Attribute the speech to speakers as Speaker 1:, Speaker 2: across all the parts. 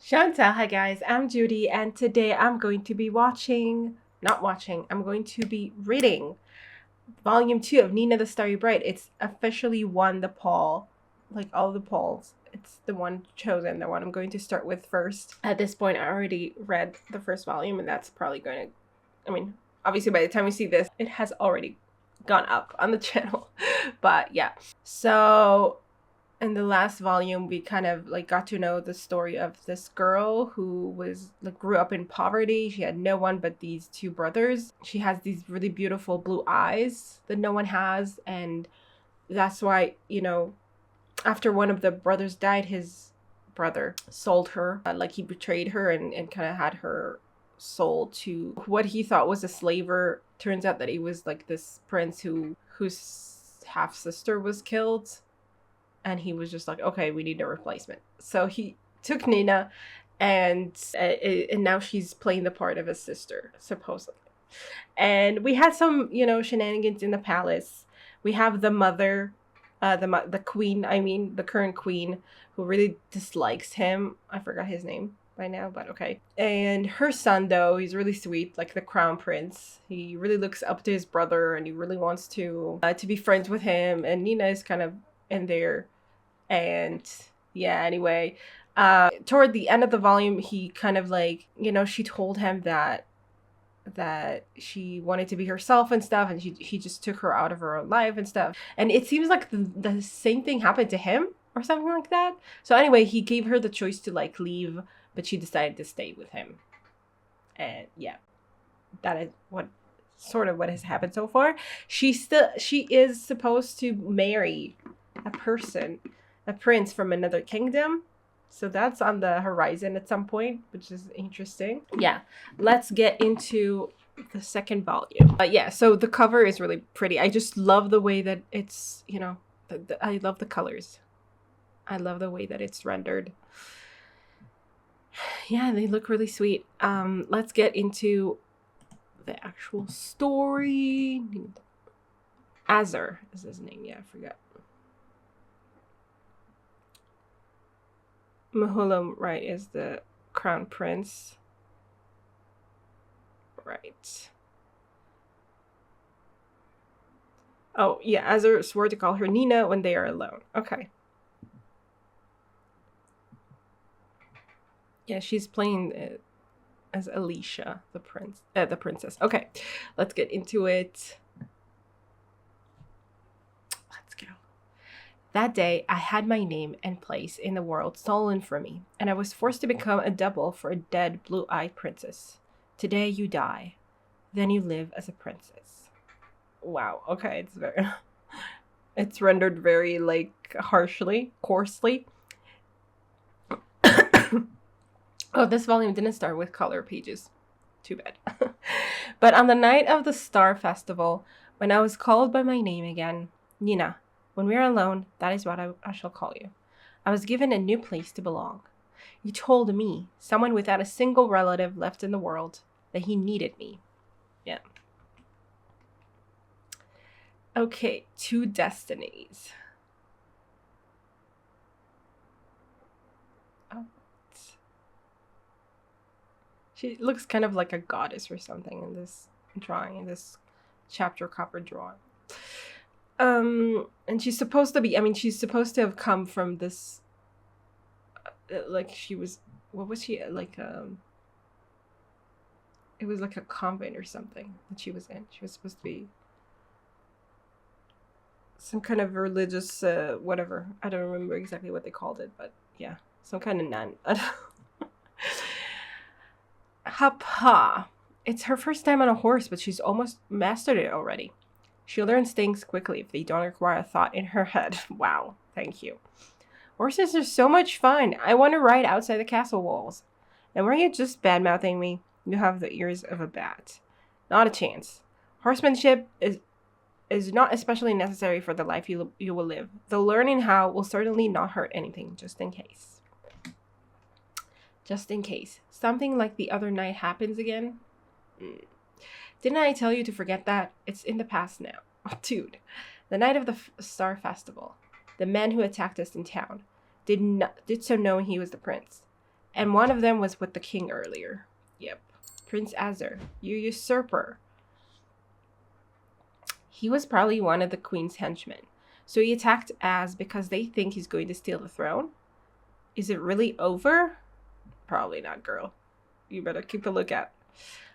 Speaker 1: Shanta, hi guys, I'm Judy, and today I'm going to be I'm going to be reading Volume 2 of Nina the Starry Bride. It's officially won the poll, like all the polls. It's the one chosen, the one I'm going to start with first. At this point, I already read the first volume, and that's probably going to, obviously by the time we see this, it has already gone up on the channel. But yeah, so in the last volume we kind of like got to know the story of this girl who was like grew up in poverty. She had no one but these two brothers. She has these really beautiful blue eyes that no one has, and that's why, after one of the brothers died, his brother sold her, like he betrayed her and kind of had her sold to what he thought was a slaver. Turns out that he was like this prince whose half sister was killed, and he was just like, okay, we need a replacement. So he took Nina, and now she's playing the part of his sister, supposedly. And we had some, shenanigans in the palace. We have the mother, the queen, the current queen, who really dislikes him. I forgot his name by now, but okay. And her son, though, he's really sweet, like the crown prince. He really looks up to his brother, and he really wants to be friends with him. And Nina is kind of in there. And yeah, anyway, toward the end of the volume, he kind of like, she told him that she wanted to be herself and stuff, and he just took her out of her own life and stuff. And it seems like the same thing happened to him or something like that. So anyway, he gave her the choice to like leave, but she decided to stay with him. And yeah, that is what has happened so far. She is supposed to marry a prince from another kingdom. So that's on the horizon at some point, which is interesting. Yeah, let's get into the second volume. Yeah, so the cover is really pretty. I just love the way that it's, I love the colors. I love the way that it's rendered. Yeah, they look really sweet. Let's get into the actual story. Azar is his name. Yeah, I forgot. Mahulam, right, is the crown prince. Right. Oh, yeah, Azar swore to call her Nina when they are alone. Okay. Yeah, she's playing as Alicia, the princess. Okay, let's get into it. That day, I had my name and place in the world stolen from me, and I was forced to become a double for a dead blue-eyed princess. Today you die, then you live as a princess. Wow, okay, it's rendered very, like, coarsely. Oh, this volume didn't start with color pages. Too bad. But on the night of the Star Festival, when I was called by my name again, Nina, when we are alone, that is what I shall call you. I was given a new place to belong. You told me, someone without a single relative left in the world, that he needed me. Yeah. Okay, two destinies. Oh. She looks kind of like a goddess or something in this drawing, in this chapter cover drawing. And she's supposed to have come from this, like what was she, like, it was like a convent or something that she was in. She was supposed to be some kind of religious, whatever. I don't remember exactly what they called it, but yeah, some kind of nun. Hapa. It's her first time on a horse, but she's almost mastered it already. She learns things quickly if they don't require a thought in her head. Wow, thank you. Horses are so much fun. I want to ride outside the castle walls. And were you just bad-mouthing me? You have the ears of a bat. Not a chance. Horsemanship is not especially necessary for the life you will live. The learning how will certainly not hurt anything, just in case. Just in case. Something like the other night happens again. Didn't I tell you to forget that? It's in the past now. Dude, the night of the Star Festival, the man who attacked us in town did so knowing he was the prince. And one of them was with the king earlier. Yep. Prince Azur, you usurper. He was probably one of the queen's henchmen. So he attacked Az because they think he's going to steal the throne? Is it really over? Probably not, girl. You better keep a lookout.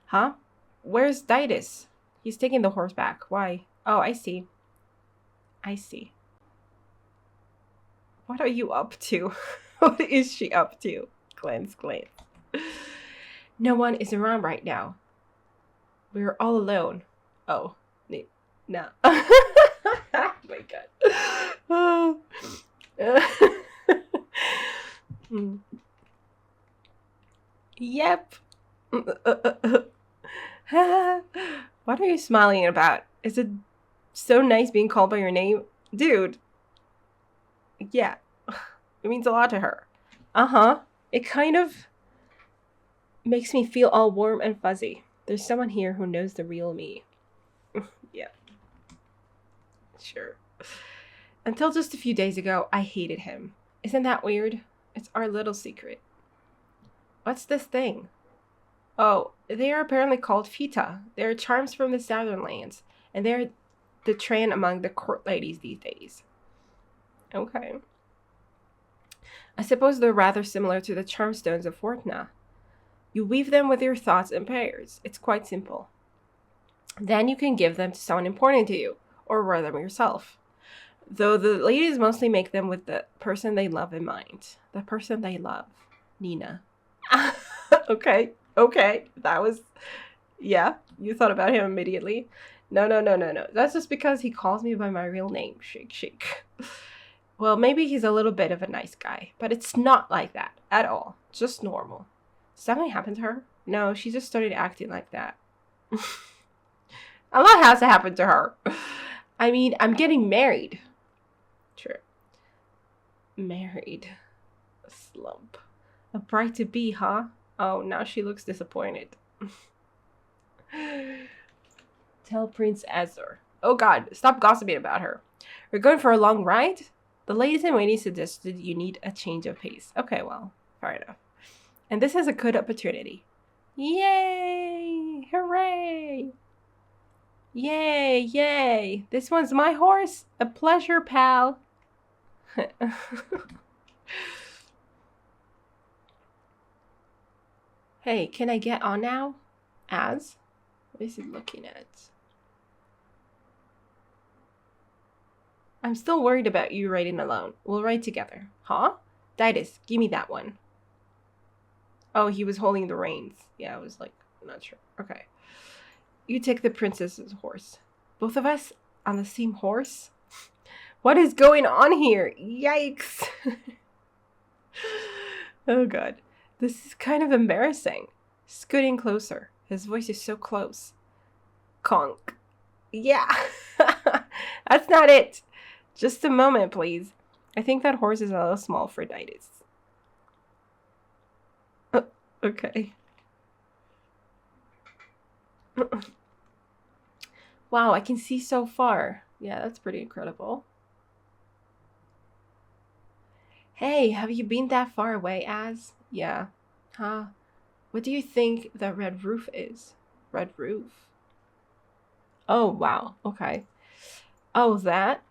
Speaker 1: Huh? Where's Didas? He's taking the horse back. Why? Oh, I see. I see. What are you up to? What is she up to? Glance, glance. No one is around right now. We're all alone. Oh, no. Oh my god. Yep. What are you smiling about? Is it so nice being called by your name? Dude. Yeah. It means a lot to her. Uh-huh. It kind of makes me feel all warm and fuzzy. There's someone here who knows the real me. Yeah. Sure. Until just a few days ago, I hated him. Isn't that weird? It's our little secret. What's this thing? Oh, they are apparently called Fita. They're charms from the southern lands, and they're the trend among the court ladies these days. Okay. I suppose they're rather similar to the charm stones of Fortuna. You weave them with your thoughts and prayers. It's quite simple. Then you can give them to someone important to you, or wear them yourself. Though the ladies mostly make them with the person they love in mind. The person they love. Nina. Okay. That was... Yeah, you thought about him immediately. No. That's just because he calls me by my real name. Shake. Well, maybe he's a little bit of a nice guy, but it's not like that at all. Just normal. Something happened to her? No, she just started acting like that. A lot has to happen to her. I mean, I'm getting married. True. Married. A slump. A bride to be, huh? Oh, now she looks disappointed. Tell Prince Azur. Oh god, stop gossiping about her. We're going for a long ride? The ladies in waiting suggested you need a change of pace. Okay, well, fair enough. And this is a good opportunity. Yay! Hooray! Yay! This one's my horse. A pleasure, pal. Hey, can I get on now? Az? What is he looking at? I'm still worried about you riding alone. We'll ride together. Huh? Didas, give me that one. Oh, he was holding the reins. Yeah, I was like, not sure. Okay. You take the princess's horse. Both of us on the same horse? What is going on here? Yikes. Oh god. This is kind of embarrassing. Scooting closer. His voice is so close. Conk. Yeah. That's not it. Just a moment, please. I think that horse is a little small for Didas. Okay. Wow, I can see so far. Yeah, that's pretty incredible. Hey, have you been that far away, Az? Yeah. Huh? What do you think the red roof is? Red roof? Oh, wow. Okay. Oh, that?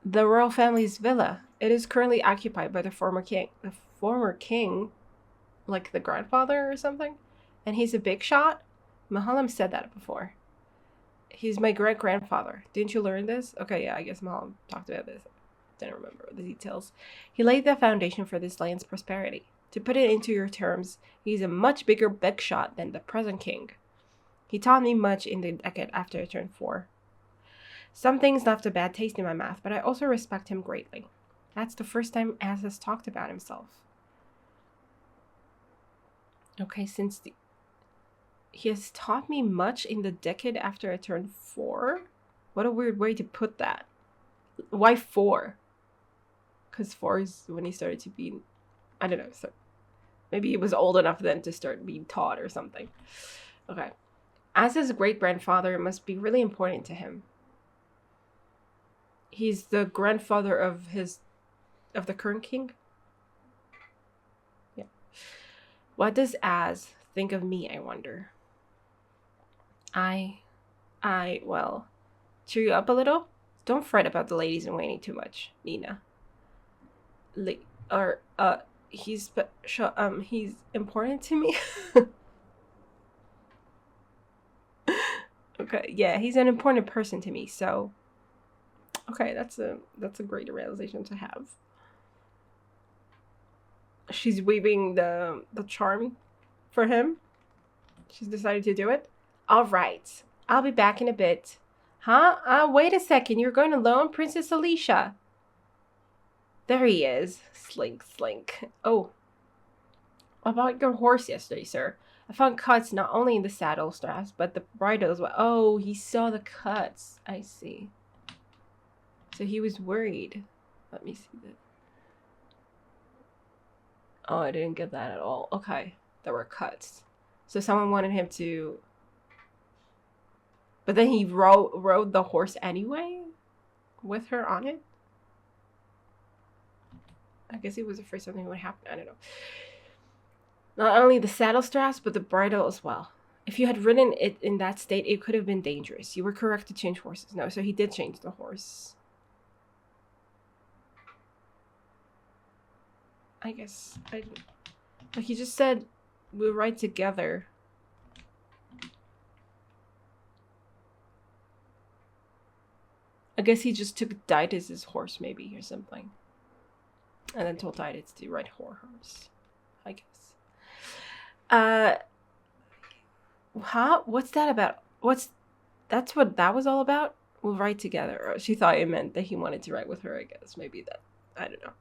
Speaker 1: The royal family's villa. It is currently occupied by the former king. The former king? Like the grandfather or something? And he's a big shot? Mahalam said that before. He's my great-grandfather. Didn't you learn this? Okay, yeah, I guess Mahalam talked about this. Didn't remember the details. He laid the foundation for this land's prosperity. To put it into your terms, he's a much bigger big shot than the present king. He taught me much in the decade after I turned 4. Some things left a bad taste in my mouth, but I also respect him greatly. That's the first time Az has talked about himself. Okay, he has taught me much in the decade after I turned 4? What a weird way to put that. Why 4? Because 4 is when he started to be... I don't know. So maybe he was old enough then to start being taught or something. Okay. As his great-grandfather, it must be really important to him. He's the grandfather of the current king? What does Az think of me, I wonder? I, well, cheer you up a little? Don't fret about the ladies in waiting too much, Nina. Or, he's important to me? Okay, yeah, he's an important person to me, so... Okay, that's a great realization to have. She's weaving the charm for him. She's decided to do it. All right, I'll be back in a bit. Huh? Wait a second. You're going alone, Princess Alicia? There he is. Slink, slink. Oh. About your horse yesterday, sir. I found cuts not only in the saddle straps, but the bridle as well. Oh, he saw the cuts. I see. So he was worried. Let me see that. Oh, I didn't get that at all. Okay. There were cuts. So someone wanted him to... But then he rode the horse anyway? With her on it? I guess he was afraid something would happen. I don't know. Not only the saddle straps, but the bridle as well. If you had ridden it in that state, it could have been dangerous. You were correct to change horses. No, so he did change the horse. I guess. Like he just said, we'll ride together. I guess he just took Didas' horse maybe or something. And then told Didas to ride horse. I guess. Huh? What's that about? That's what that was all about? We'll ride together. Or she thought it meant that he wanted to ride with her, I guess. Maybe that. I don't know.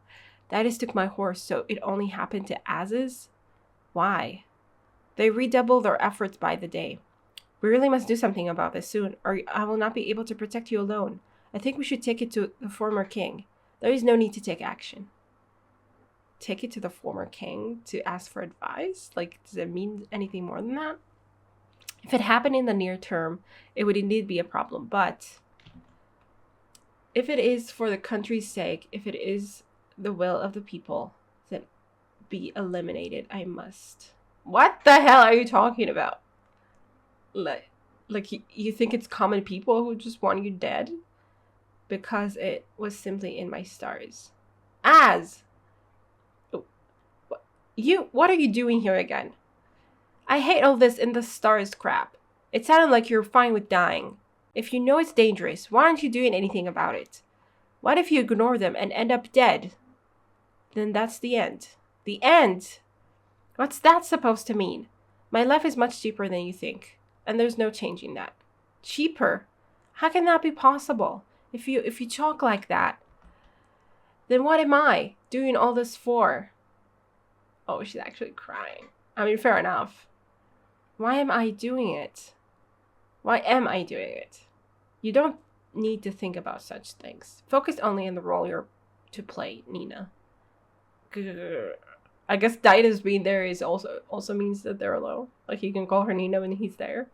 Speaker 1: Didas took my horse, so it only happened to Az's? Why? They redouble their efforts by the day. We really must do something about this soon, or I will not be able to protect you alone. I think we should take it to the former king. There is no need to take action. Take it to the former king to ask for advice? Like, does it mean anything more than that? If it happened in the near term, it would indeed be a problem. But if it is for the country's sake, if it is the will of the people, then be eliminated. I must. What the hell are you talking about? Like you think it's common people who just want you dead? Because it was simply in my stars. Az! What are you doing here again? I hate all this in the stars crap. It sounded like you're fine with dying. If you know it's dangerous, why aren't you doing anything about it? What if you ignore them and end up dead? Then that's the end. The end? What's that supposed to mean? My life is much cheaper than you think, and there's no changing that. Cheaper? How can that be possible? If you talk like that, then what am I doing all this for? Oh, she's actually crying. I mean, fair enough. Why am I doing it? Why am I doing it? You don't need to think about such things. Focus only on the role you're to play, Nina. I guess Didas being there is also means that they're alone. Like, he can call her Nina when he's there.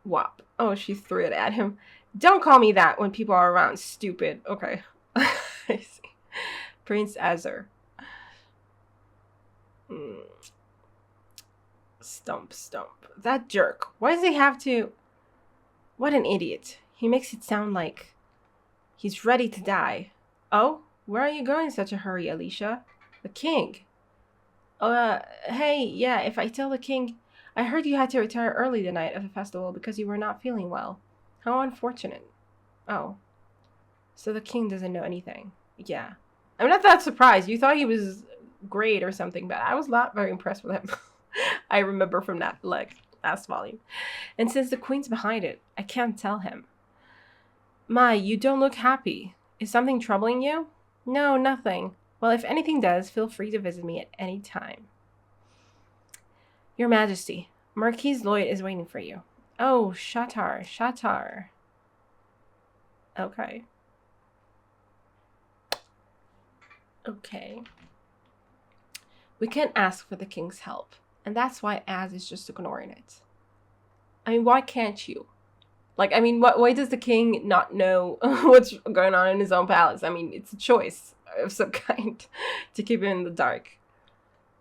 Speaker 1: Wop. Oh, she threw it at him. Don't call me that when people are around, stupid. Okay. I see. Prince Azur. Stump. That jerk. Why does he have to... What an idiot. He makes it sound like he's ready to die. Oh? Where are you going in such a hurry, Alicia? The king. Hey, yeah, if I tell the king... I heard you had to retire early the night of the festival because you were not feeling well. How unfortunate. Oh. So the king doesn't know anything. Yeah. I'm not that surprised. You thought he was great or something, but I was not very impressed with him. I remember from that, last volume. And since the queen's behind it, I can't tell him. My, you don't look happy. Is something troubling you? No, nothing. Well, if anything does, feel free to visit me at any time. Your Majesty, Marquis Lloyd is waiting for you. Oh, Shatar. Okay. We can't ask for the king's help, and that's why Az is just ignoring it. I mean, why can't you? Like, I mean, why does the king not know what's going on in his own palace? I mean, it's a choice. of some kind to keep him in the dark.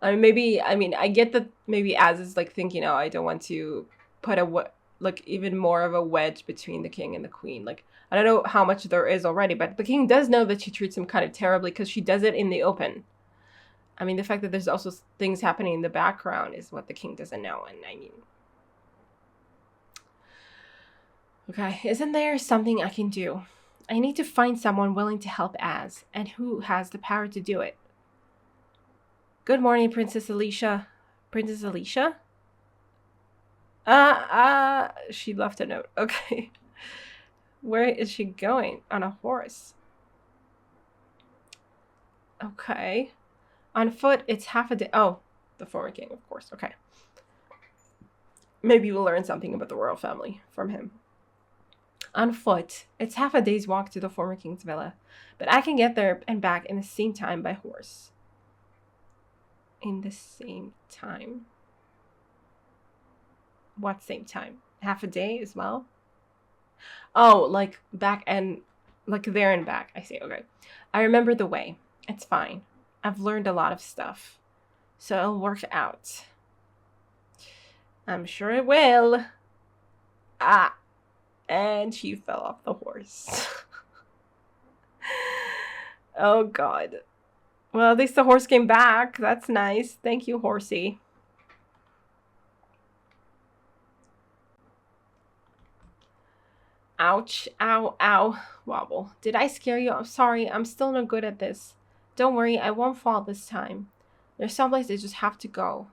Speaker 1: I get that maybe Az is like thinking, oh, I don't want to put like even more of a wedge between the king and the queen. Like, I don't know how much there is already, but the king does know that she treats him kind of terribly because she does it in the open. I mean, the fact that there's also things happening in the background is what the king doesn't know. And I mean, okay, isn't there something I can do? I need to find someone willing to help Az, and who has the power to do it. Good morning, Princess Alicia. Princess Alicia? She left a note. Okay. Where is she going? On a horse. Okay. On foot, it's half a day. Oh, the former king, of course. Okay. Maybe we'll learn something about the royal family from him. On foot, it's half a day's walk to the former king's villa, but I can get there and back in the same time by horse. In the same time? What same time? Half a day as well? Oh, like back and like there and back. I see. Okay. I remember the way. It's fine. I've learned a lot of stuff. So it'll work out. I'm sure it will. Ah. And she fell off the horse. Oh, God. Well, at least the horse came back. That's nice. Thank you, horsey. Ouch. Ow. Ow. Wobble. Did I scare you? I'm sorry. I'm still no good at this. Don't worry. I won't fall this time. There's someplace I just have to go.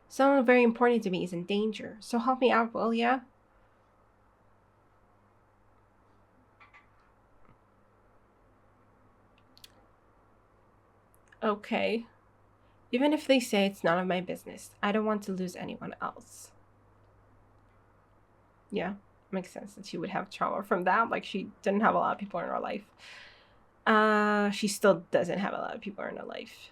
Speaker 1: Someone very important to me is in danger. So help me out, will ya? Okay. Even if they say it's none of my business, I don't want to lose anyone else. Yeah, makes sense that she would have trauma from that. Like, she didn't have a lot of people in her life. She still doesn't have a lot of people in her life.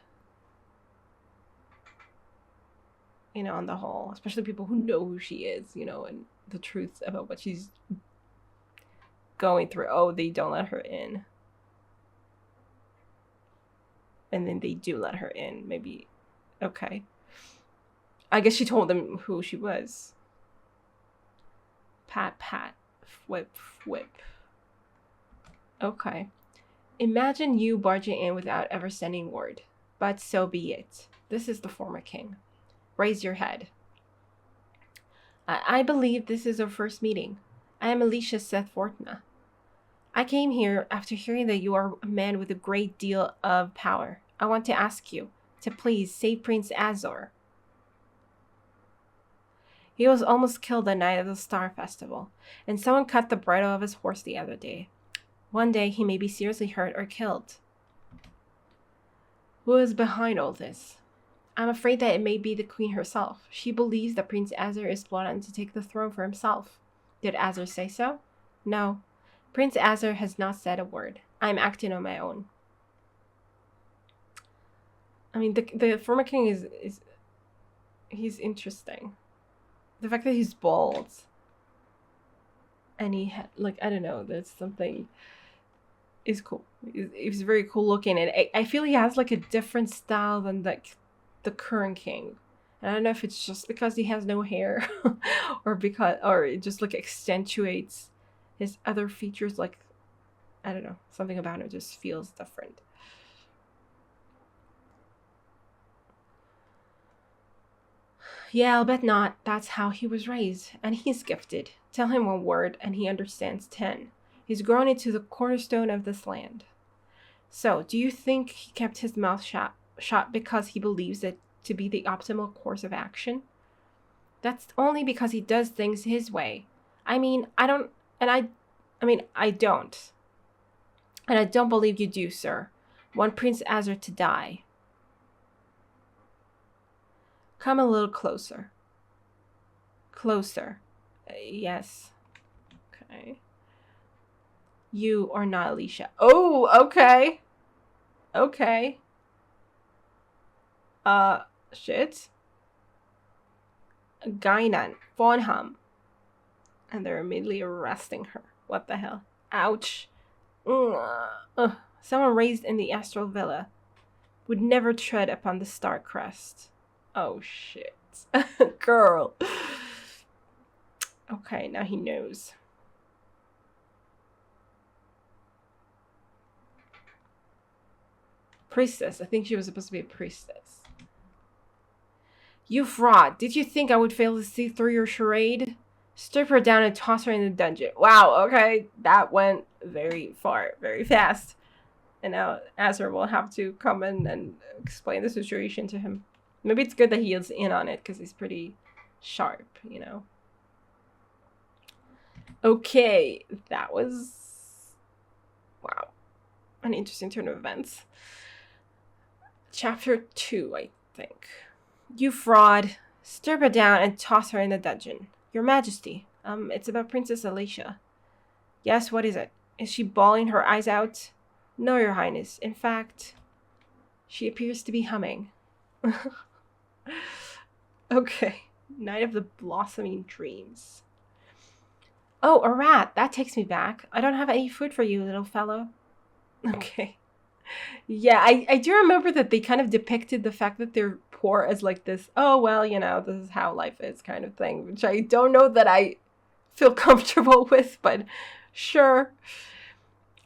Speaker 1: You know, on the whole, especially people who know who she is, you know, and the truth about what she's going through. Oh, they don't let her in. And then they do let her in, maybe. Okay. I guess she told them who she was. Pat, pat, whip, whip. Okay. Imagine you barging in without ever sending word. But so be it. This is the former king. Raise your head. I believe this is our first meeting. I am Alicia Seth Fortuna. I came here after hearing that you are a man with a great deal of power. I want to ask you to please save Prince Azor. He was almost killed the night of the Star Festival, and someone cut the bridle of his horse the other day. One day he may be seriously hurt or killed. Who is behind all this? I'm afraid that it may be the queen herself. She believes that Prince Azor is plotting to take the throne for himself. Did Azor say so? No. Prince Azor has not said a word. I'm acting on my own. I mean, the former king is he's interesting. The fact that he's bald and he had, like, I don't know, there's something is cool. He's very cool looking, and I feel he has like a different style than like the current king. And I don't know if it's just because he has no hair or it just like accentuates his other features. Like, I don't know, something about him just feels different. Yeah, I'll bet not. That's how he was raised. And he's gifted. Tell him one word and he understands 10. He's grown into the cornerstone of this land. So, do you think he kept his mouth shut because he believes it to be the optimal course of action? That's only because he does things his way. I don't. And I don't believe you do, sir. Want Prince Azor to die. Come a little closer. Closer. Yes. Okay. You are not Alicia. Oh, okay. Okay. Shit. Gainan. Vonham. And they're immediately arresting her. What the hell? Ouch. Someone raised in the astral villa would never tread upon the star crest. Oh shit. Girl. Okay, now he knows. Priestess. I think she was supposed to be a priestess. You fraud. Did you think I would fail to see through your charade? Strip her down and toss her in the dungeon. Wow, okay. That went very far, very fast. And now Azur will have to come in and explain the situation to him. Maybe it's good that he is in on it because he's pretty sharp, you know. Okay, that was... wow. An interesting turn of events. Chapter 2, I think. You fraud. Strip her down and toss her in the dungeon. Your Majesty, it's about Princess Alicia. Yes, what is it? Is she bawling her eyes out? No, Your Highness. In fact, she appears to be humming. Okay. Night of the Blossoming Dreams. Oh, a rat. That takes me back. I don't have any food for you, little fellow. Okay. Yeah, I do remember that they kind of depicted the fact that they're poor as like this, oh, well, you know, this is how life is kind of thing, which I don't know that I feel comfortable with, but sure.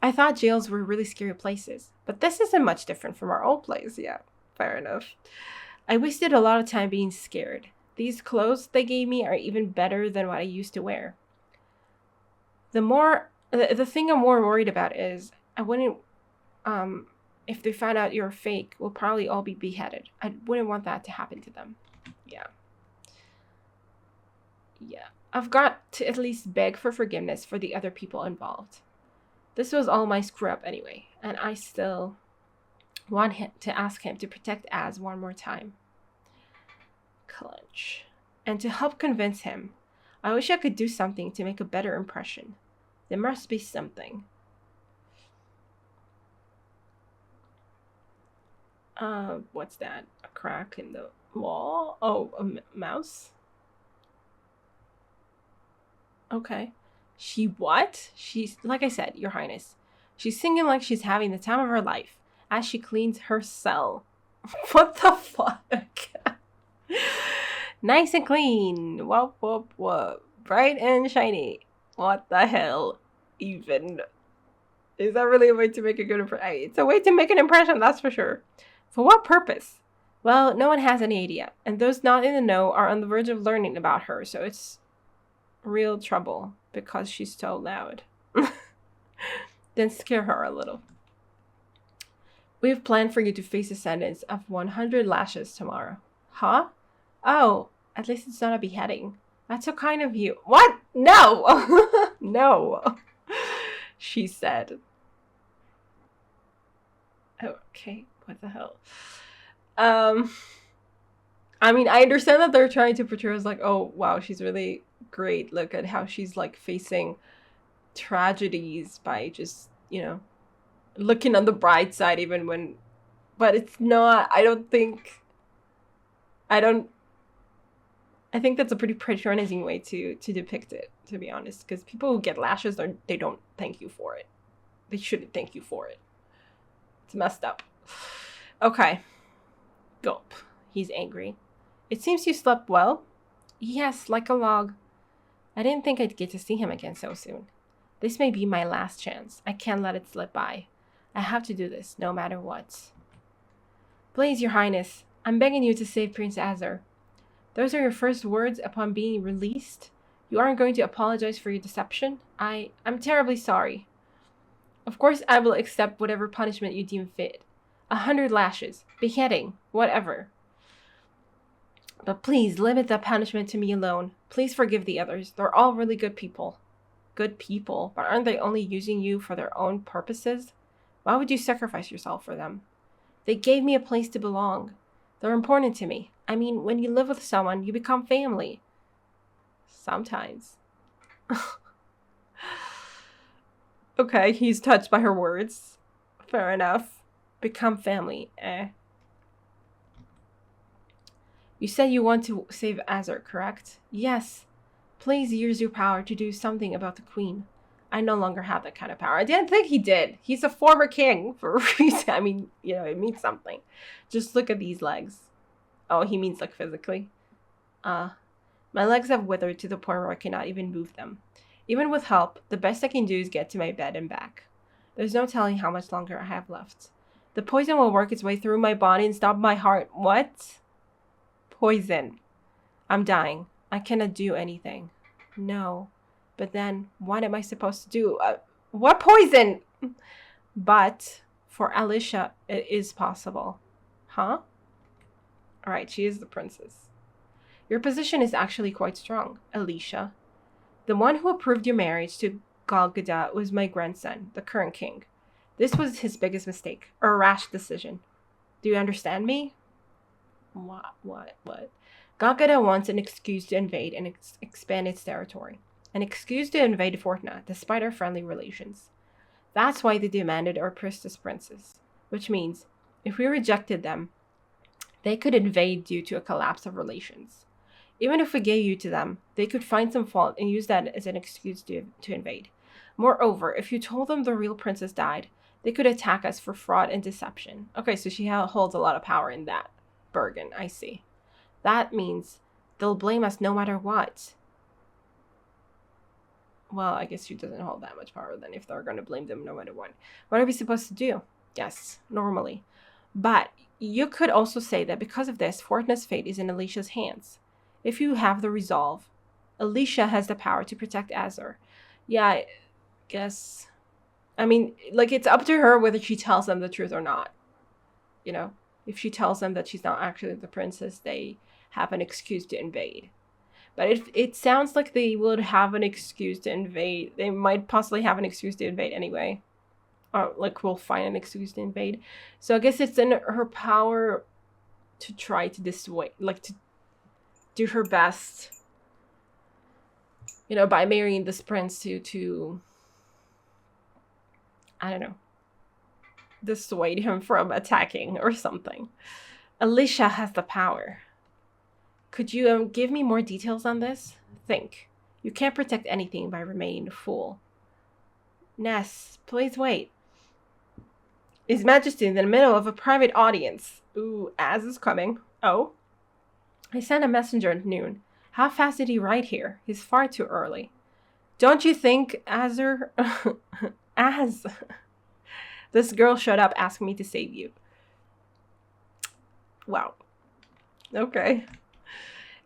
Speaker 1: I thought jails were really scary places, but this isn't much different from our old place. Yeah, fair enough. I wasted a lot of time being scared. These clothes they gave me are even better than what I used to wear. The thing I'm more worried about is I wouldn't, if they find out you're fake, we'll probably all be beheaded. I wouldn't want that to happen to them. Yeah. Yeah. I've got to at least beg for forgiveness for the other people involved. This was all my screw up anyway, and I still want him to ask him to protect Az one more time. Clench. And to help convince him, I wish I could do something to make a better impression. There must be something. What's that? A crack in the wall? Oh, a mouse? Okay. She what? She's, like I said, Your Highness. She's singing like she's having the time of her life as she cleans her cell. What the fuck? Nice and clean. Whoop, whoop, whoop. Bright and shiny. What the hell? Even. Is that really a way to make a good impression? It's a way to make an impression, that's for sure. For what purpose? Well, no one has any idea. And those not in the know are on the verge of learning about her, so it's real trouble because she's so loud. Then scare her a little. We have planned for you to face a sentence of 100 lashes tomorrow. Huh? Oh, at least it's not a beheading. That's so kind of you. What? No! No. She said. Okay, what the hell? I mean, I understand that they're trying to portray her as like, oh, wow, she's really great. Look at how she's like facing tragedies by just, you know, looking on the bright side even when, but it's not, I think that's a pretty patronizing way to depict it, to be honest, because people who get lashes, they don't thank you for it. They shouldn't thank you for it. It's messed up. Okay. Gulp. He's angry. It seems you slept well. Yes, like a log. I didn't think I'd get to see him again so soon. This may be my last chance. I can't let it slip by. I have to do this, no matter what. Please, Your Highness, I'm begging you to save Prince Azur. Those are your first words upon being released? You aren't going to apologize for your deception? I'm terribly sorry. Of course I will accept whatever punishment you deem fit. 100 lashes, beheading, whatever. But please limit the punishment to me alone. Please forgive the others. They're all really good people. Good people, but aren't they only using you for their own purposes? Why would you sacrifice yourself for them? They gave me a place to belong. They're important to me. I mean, when you live with someone, you become family. Sometimes. Okay, he's touched by her words. Fair enough. Become family, eh? You said you want to save Azur, correct? Yes. Please use your power to do something about the Queen. I no longer have that kind of power. I didn't think he did. He's a former king for a reason. I mean, it means something. Just look at these legs. Oh, he means like physically. My legs have withered to the point where I cannot even move them. Even with help, the best I can do is get to my bed and back. There's no telling how much longer I have left. The poison will work its way through my body and stop my heart. What? Poison. I'm dying. I cannot do anything. No. But then, what am I supposed to do? What poison? But for Alicia, it is possible. Huh? Alright, she is the princess. Your position is actually quite strong, Alicia. The one who approved your marriage to Golgada was my grandson, the current king. This was his biggest mistake, or a rash decision. Do you understand me? What? Golgada wants an excuse to invade and expand its territory. An excuse to invade Fortuna, despite our friendly relations. That's why they demanded our princess, which means, if we rejected them, they could invade due to a collapse of relations. Even if we gave you to them, they could find some fault and use that as an excuse to invade. Moreover, if you told them the real princess died, they could attack us for fraud and deception. Okay, so she holds a lot of power in that bargain, I see. That means they'll blame us no matter what. Well, I guess she doesn't hold that much power then if they're going to blame them no matter what. What are we supposed to do? Yes, normally. But you could also say that because of this, Fortuna's fate is in Alicia's hands. If you have the resolve, Alicia has the power to protect Azor. Yeah, I guess. I mean, like, it's up to her whether she tells them the truth or not. If she tells them that she's not actually the princess, they have an excuse to invade. But it sounds like they would have an excuse to invade. They might possibly have an excuse to invade anyway. Or, like, we'll find an excuse to invade. So I guess it's in her power to try to dissuade, like, to do her best, by marrying this prince to I don't know, dissuade him from attacking or something. Alicia has the power. Could you give me more details on this? Think. You can't protect anything by remaining a fool. Ness, please wait. His Majesty in the middle of a private audience. Ooh, Az is coming. Oh. I sent a messenger at noon. How fast did he ride here? He's far too early. Don't you think, Azor? Az. This girl showed up asking me to save you. Wow. Okay.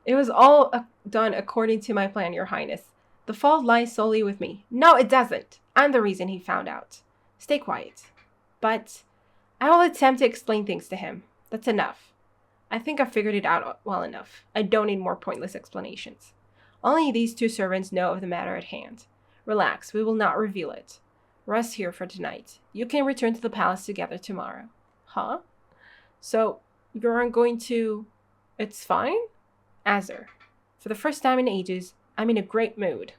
Speaker 1: It was all done according to my plan, Your Highness. The fault lies solely with me. No, it doesn't. I'm the reason he found out. Stay quiet. But I will attempt to explain things to him. That's enough. I think I figured it out well enough. I don't need more pointless explanations. Only these two servants know of the matter at hand. Relax, we will not reveal it. Rest here for tonight. You can return to the palace together tomorrow. Huh? So, you aren't going to... It's fine? Azor, for the first time in ages, I'm in a great mood.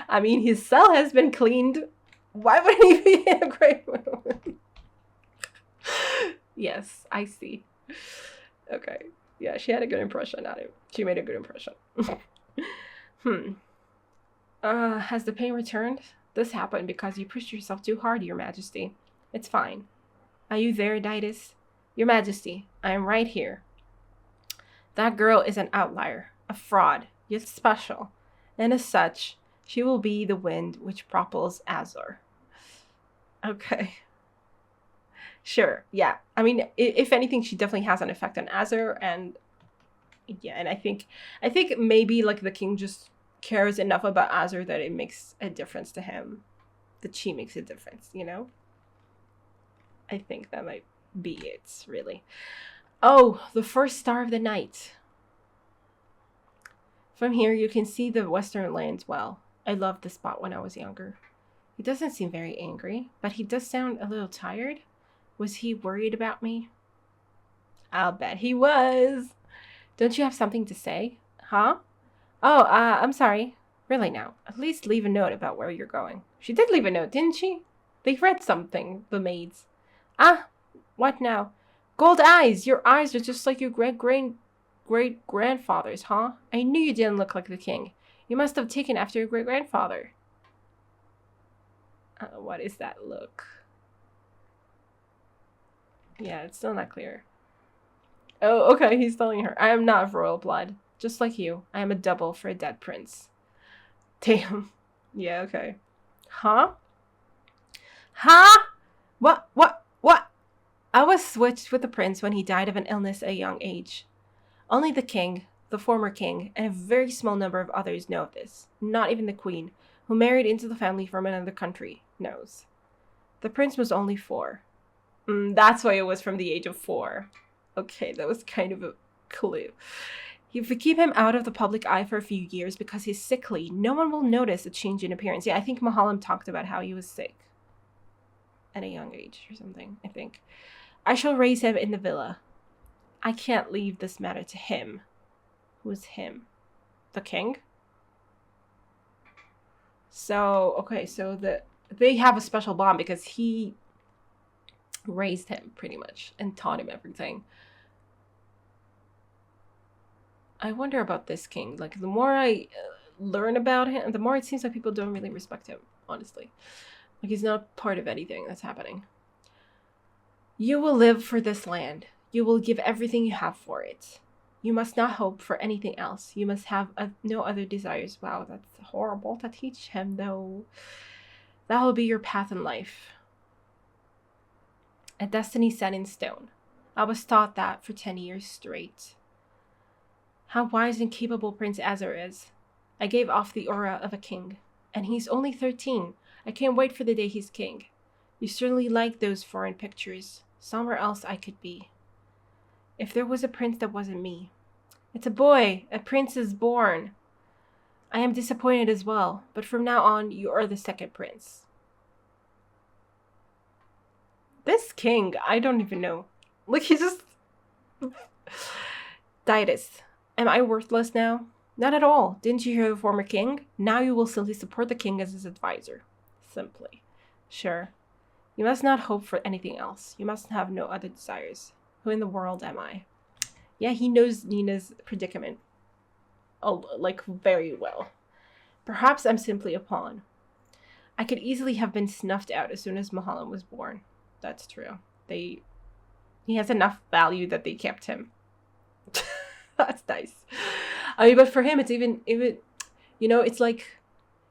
Speaker 1: I mean, his cell has been cleaned. Why wouldn't he be in a great mood? Yes, I see. Okay. Yeah, she had a good impression at him. She made a good impression. Has the pain returned? This happened because you pushed yourself too hard, Your Majesty. It's fine. Are you there, Didas? Your Majesty, I am right here. That girl is an outlier, a fraud, yet special. And as such, she will be the wind which propels Azor. Okay. Sure, yeah. I mean, if anything, she definitely has an effect on Azor, and yeah, and I think maybe like the king just cares enough about Azor that it makes a difference to him. That she makes a difference, I think that might be it, really. Oh, the first star of the night. From here, you can see the western lands well. I loved the spot when I was younger. He doesn't seem very angry, but he does sound a little tired. Was he worried about me? I'll bet he was. Don't you have something to say? Huh? Oh, I'm sorry. Really now. At least leave a note about where you're going. She did leave a note, didn't she? They read something, the maids. Ah, what now? Gold eyes! Your eyes are just like your great-grandfather's, huh? I knew you didn't look like the king. You must have taken after your great-grandfather. What is that look? Yeah, it's still not clear. Oh, okay, he's telling her. I am not of royal blood. Just like you, I am a double for a dead prince. Damn. Yeah, okay. Huh? Huh? What? I was switched with the prince when he died of an illness at a young age. Only the king, the former king, and a very small number of others know of this. Not even the queen, who married into the family from another country, knows. The prince was only 4. That's why it was from the age of 4. Okay, that was kind of a clue. If we keep him out of the public eye for a few years because he's sickly, no one will notice a change in appearance. Yeah, I think Mahalam talked about how he was sick at a young age or something, I think. I shall raise him in the villa. I can't leave this matter to him. Who's him? The king? So, okay, so they have a special bond because he raised him pretty much and taught him everything. I wonder about this king. Like, the more I learn about him, the more it seems like people don't really respect him, honestly. Like, he's not part of anything that's happening. You will live for this land. You will give everything you have for it. You must not hope for anything else. You must have no other desires. Wow, that's horrible to teach him, though. That will be your path in life. A destiny set in stone. I was taught that for 10 years straight. How wise and capable Prince Azar is. I gave off the aura of a king. And he's only 13. I can't wait for the day he's king. You certainly like those foreign pictures. Somewhere else I could be. If there was a prince that wasn't me. It's a boy. A prince is born. I am disappointed as well. But from now on, you are the second prince. This king, I don't even know. Like, he just... Ditus. Am I worthless now? Not at all. Didn't you hear the former king? Now you will simply support the king as his advisor. Simply. Sure. You must not hope for anything else. You must have no other desires. Who in the world am I? Yeah, he knows Nina's predicament. Oh, like, very well. Perhaps I'm simply a pawn. I could easily have been snuffed out as soon as Mahalam was born. That's true. He has enough value that they kept him. That's nice. I mean, but for him, it's even, it's like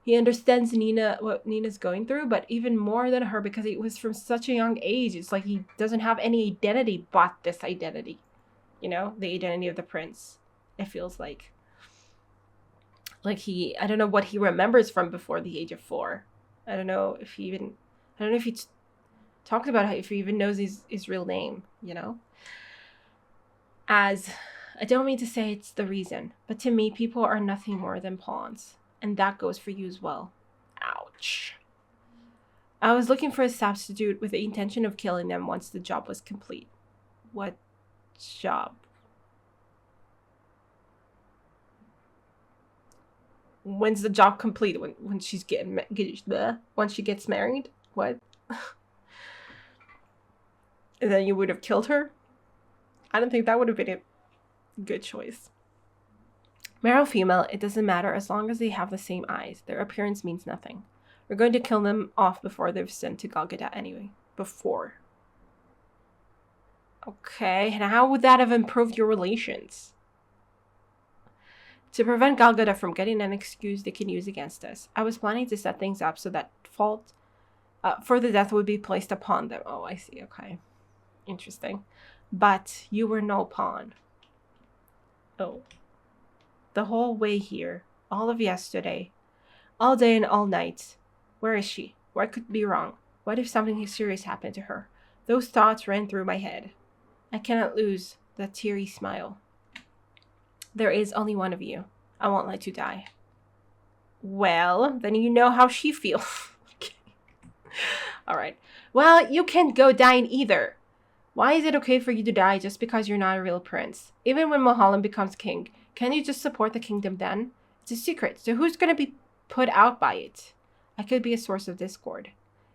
Speaker 1: he understands what Nina's going through, but even more than her because it was from such a young age. It's like he doesn't have any identity but this identity, the identity of the prince. It feels like I don't know what he remembers from before the age of 4. I don't know if he talked about if he even knows his real name, As I don't mean to say it's the reason, but to me, people are nothing more than pawns. And that goes for you as well. Ouch. I was looking for a substitute with the intention of killing them once the job was complete. What job? When's the job complete? When she's once she gets married? What? And then you would have killed her? I don't think that would have been a good choice. Male or female, it doesn't matter as long as they have the same eyes. Their appearance means nothing. We're going to kill them off before they're sent to Golgotha anyway. Before. Okay, and how would that have improved your relations? To prevent Golgotha from getting an excuse they can use against us, I was planning to set things up so that fault for the death would be placed upon them. Oh, I see, okay. Interesting. But you were no pawn. Oh. The whole way here, all of yesterday, all day and all night. Where is she? What could be wrong? What if something serious happened to her? Those thoughts ran through my head. I cannot lose that teary smile. There is only one of you. I won't let you die. Well, then you know how she feels. Okay. All right. Well, you can't go dying either. Why is it okay for you to die just because you're not a real prince? Even when Mahalam becomes king, can you just support the kingdom then? It's a secret, so who's going to be put out by it? I could be a source of discord.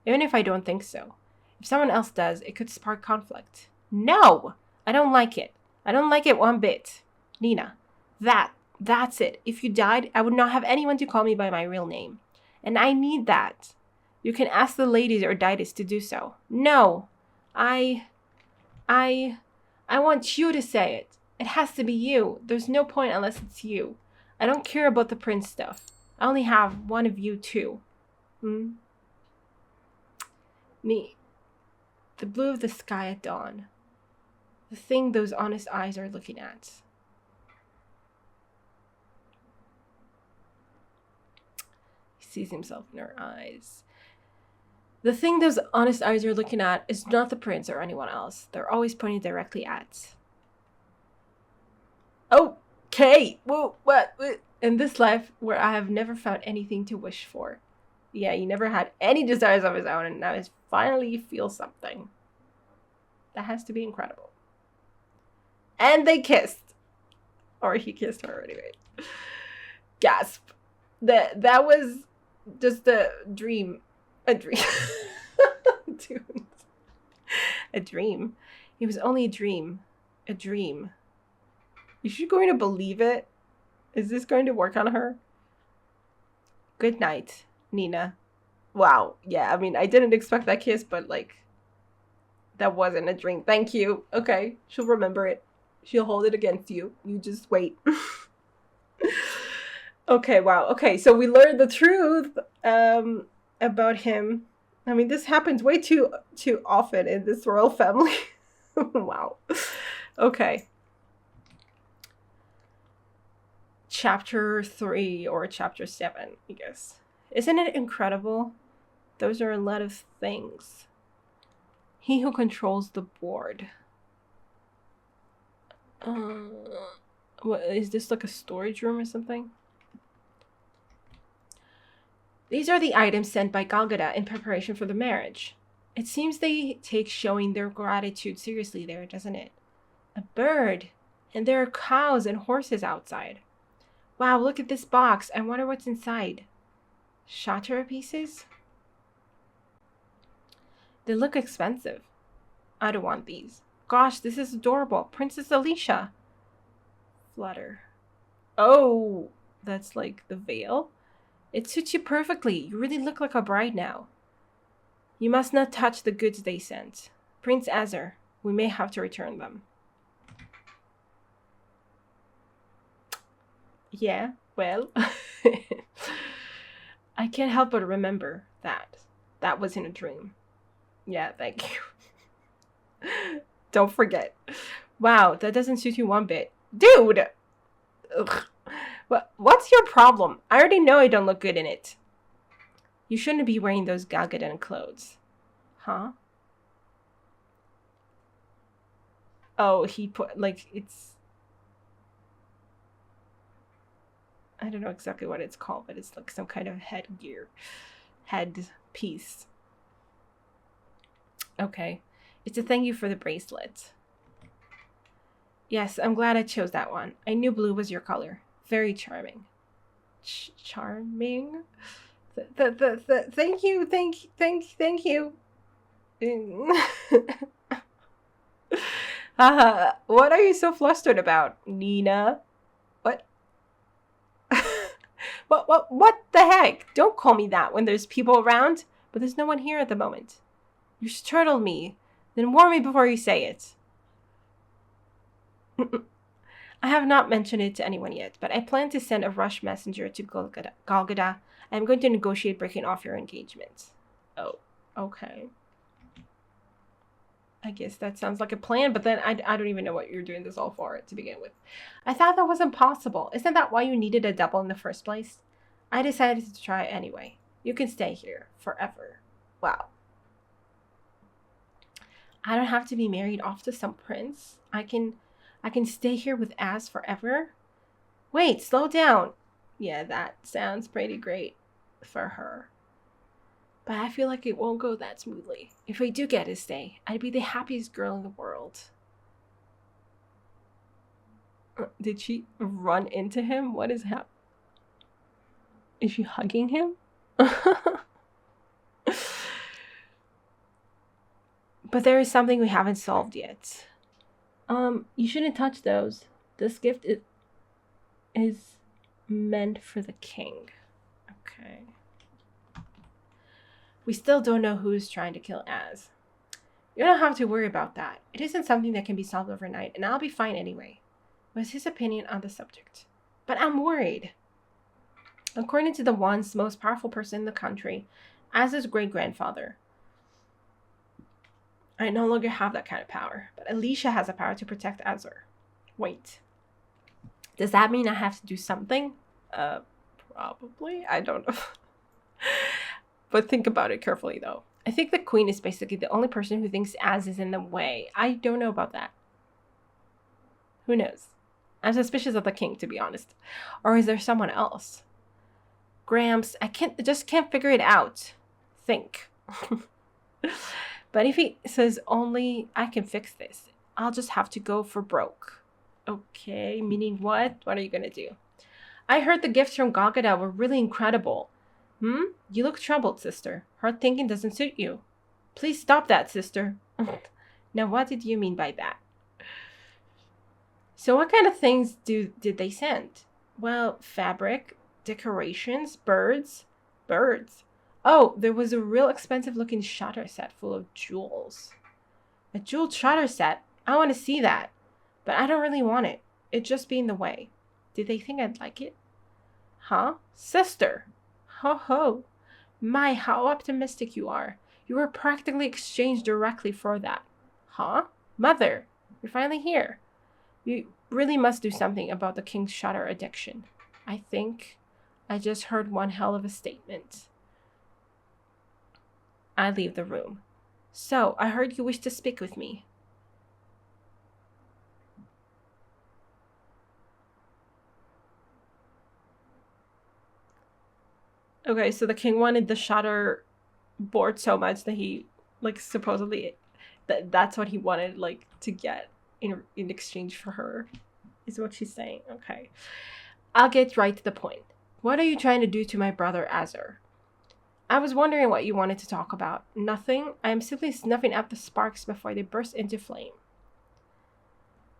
Speaker 1: Even if I don't think so. If someone else does, it could spark conflict. No! I don't like it. I don't like it one bit. Nina, that's it. If you died, I would not have anyone to call me by my real name. And I need that. You can ask the ladies or Didas to do so. No. I want you to say it. It has to be you. There's no point unless it's you. I don't care about the prince stuff. I only have one of you two. Me. The blue of the sky at dawn. The thing those honest eyes are looking at. He sees himself in her eyes. The thing those honest eyes are looking at is not the prince or anyone else. They're always pointing directly at. Okay. Whoa, what? In this life where I have never found anything to wish for. Yeah, he never had any desires of his own, and now he finally feels something. That has to be incredible. And they kissed. Or he kissed her anyway. Gasp. That was just a dream. A dream. Dude. A dream. It was only a dream. A dream. Is she going to believe it? Is this going to work on her? Good night, Nina. Wow. Yeah, I mean, I didn't expect that kiss, but like, that wasn't a dream. Thank you. Okay, she'll remember it. She'll hold it against you. You just wait. Okay, wow. Okay, so we learned the truth about him. I mean, this happens way too often in this royal family. Wow. Okay. Chapter 3 or chapter 7, I guess. Isn't it incredible? Those are a lot of things. He who controls the board. What is this, like a storage room or something? These are the items sent by Galgada in preparation for the marriage. It seems they take showing their gratitude seriously there, doesn't it? A bird. And there are cows and horses outside. Wow, look at this box. I wonder what's inside. Shatara pieces? They look expensive. I don't want these. Gosh, this is adorable. Princess Alicia. Flutter. Oh, that's like the veil? It suits you perfectly. You really look like a bride now. You must not touch the goods they sent. Prince Azar, we may have to return them. Yeah, well, I can't help but remember that. That wasn't a dream. Yeah, thank you. Don't forget. Wow, that doesn't suit you one bit. Dude! Ugh. What's your problem? I already know I don't look good in it. You shouldn't be wearing those Galgadan clothes. Huh? Oh, he put, like, it's... I don't know exactly what it's called, but it's like some kind of headgear. Head piece. Okay. It's a thank you for the bracelet. Yes, I'm glad I chose that one. I knew blue was your color. Very charming. Charming? Thank you, thank you. What are you so flustered about, Nina? What? What the heck? Don't call me that when there's people around. But there's no one here at the moment. You startled me. Then warn me before you say it. I have not mentioned it to anyone yet, but I plan to send a rush messenger to Galgada. I am going to negotiate breaking off your engagement. Oh, okay. I guess that sounds like a plan, but then I don't even know what you're doing this all for to begin with. I thought that was impossible. Isn't that why you needed a double in the first place? I decided to try it anyway. You can stay here forever. Wow. I don't have to be married off to some prince. I can stay here with Az forever. Wait, slow down. Yeah, that sounds pretty great for her. But I feel like it won't go that smoothly. If I do get to stay, I'd be the happiest girl in the world. Did she run into him? What is happening? Is she hugging him? But there is something we haven't solved yet. You shouldn't touch those. This gift is meant for the king. Okay. We still don't know who's trying to kill Az. You don't have to worry about that. It isn't something that can be solved overnight, and I'll be fine anyway, was his opinion on the subject. But I'm worried. According to the once most powerful person in the country, Az's great-grandfather, I no longer have that kind of power, but Alicia has the power to protect Azur. Wait. Does that mean I have to do something? Probably. I don't know. But think about it carefully, though. I think the queen is basically the only person who thinks Az is in the way. I don't know about that. Who knows? I'm suspicious of the king, to be honest. Or is there someone else? Gramps, I just can't figure it out. Think. But if he says only I can fix this, I'll just have to go for broke. Okay, meaning what? What are you gonna do? I heard the gifts from Gagada were really incredible. You look troubled, sister. Hard thinking doesn't suit you. Please stop that, sister. Now, what did you mean by that? So what kind of things did they send? Well, fabric, decorations, birds. Birds. Oh, there was a real expensive looking shutter set full of jewels. A jeweled shutter set? I want to see that. But I don't really want it. It'd just be in the way. Did they think I'd like it? Huh? Sister! Ho ho! My, how optimistic you are. You were practically exchanged directly for that. Huh? Mother! You're finally here. You really must do something about the king's shutter addiction. I think I just heard one hell of a statement. I leave the room. So, I heard you wish to speak with me. Okay, so the king wanted the shutter board so much that he, like, supposedly, that's what he wanted, like, to get in exchange for her, is what she's saying. Okay. I'll get right to the point. What are you trying to do to my brother Azur? I was wondering what you wanted to talk about. Nothing. I am simply snuffing out the sparks before they burst into flame.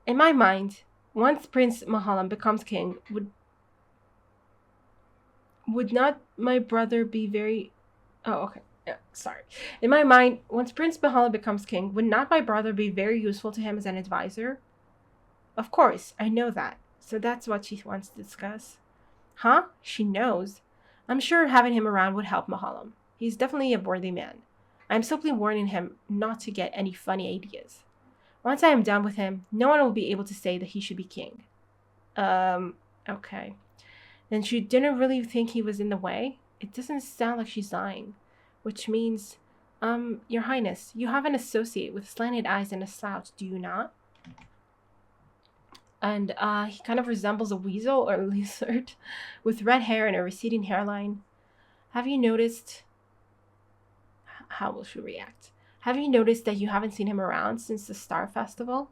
Speaker 1: In my mind, once Prince Mahalam becomes king, would not my brother be very... Oh, okay. Yeah, sorry. In my mind, once Prince Mahalam becomes king, would not my brother be very useful to him as an advisor? Of course, I know that. So that's what she wants to discuss. Huh? She knows. I'm sure having him around would help Mahalam. He's definitely a worthy man. I'm simply warning him not to get any funny ideas. Once I am done with him, no one will be able to say that he should be king. Okay. Then she didn't really think he was in the way? It doesn't sound like she's lying. Which means, Your Highness, you have an associate with slanted eyes and a slouch, do you not? And he kind of resembles a weasel or a lizard with red hair and a receding hairline. Have you noticed... How will she react? Have you noticed that you haven't seen him around since the Star Festival?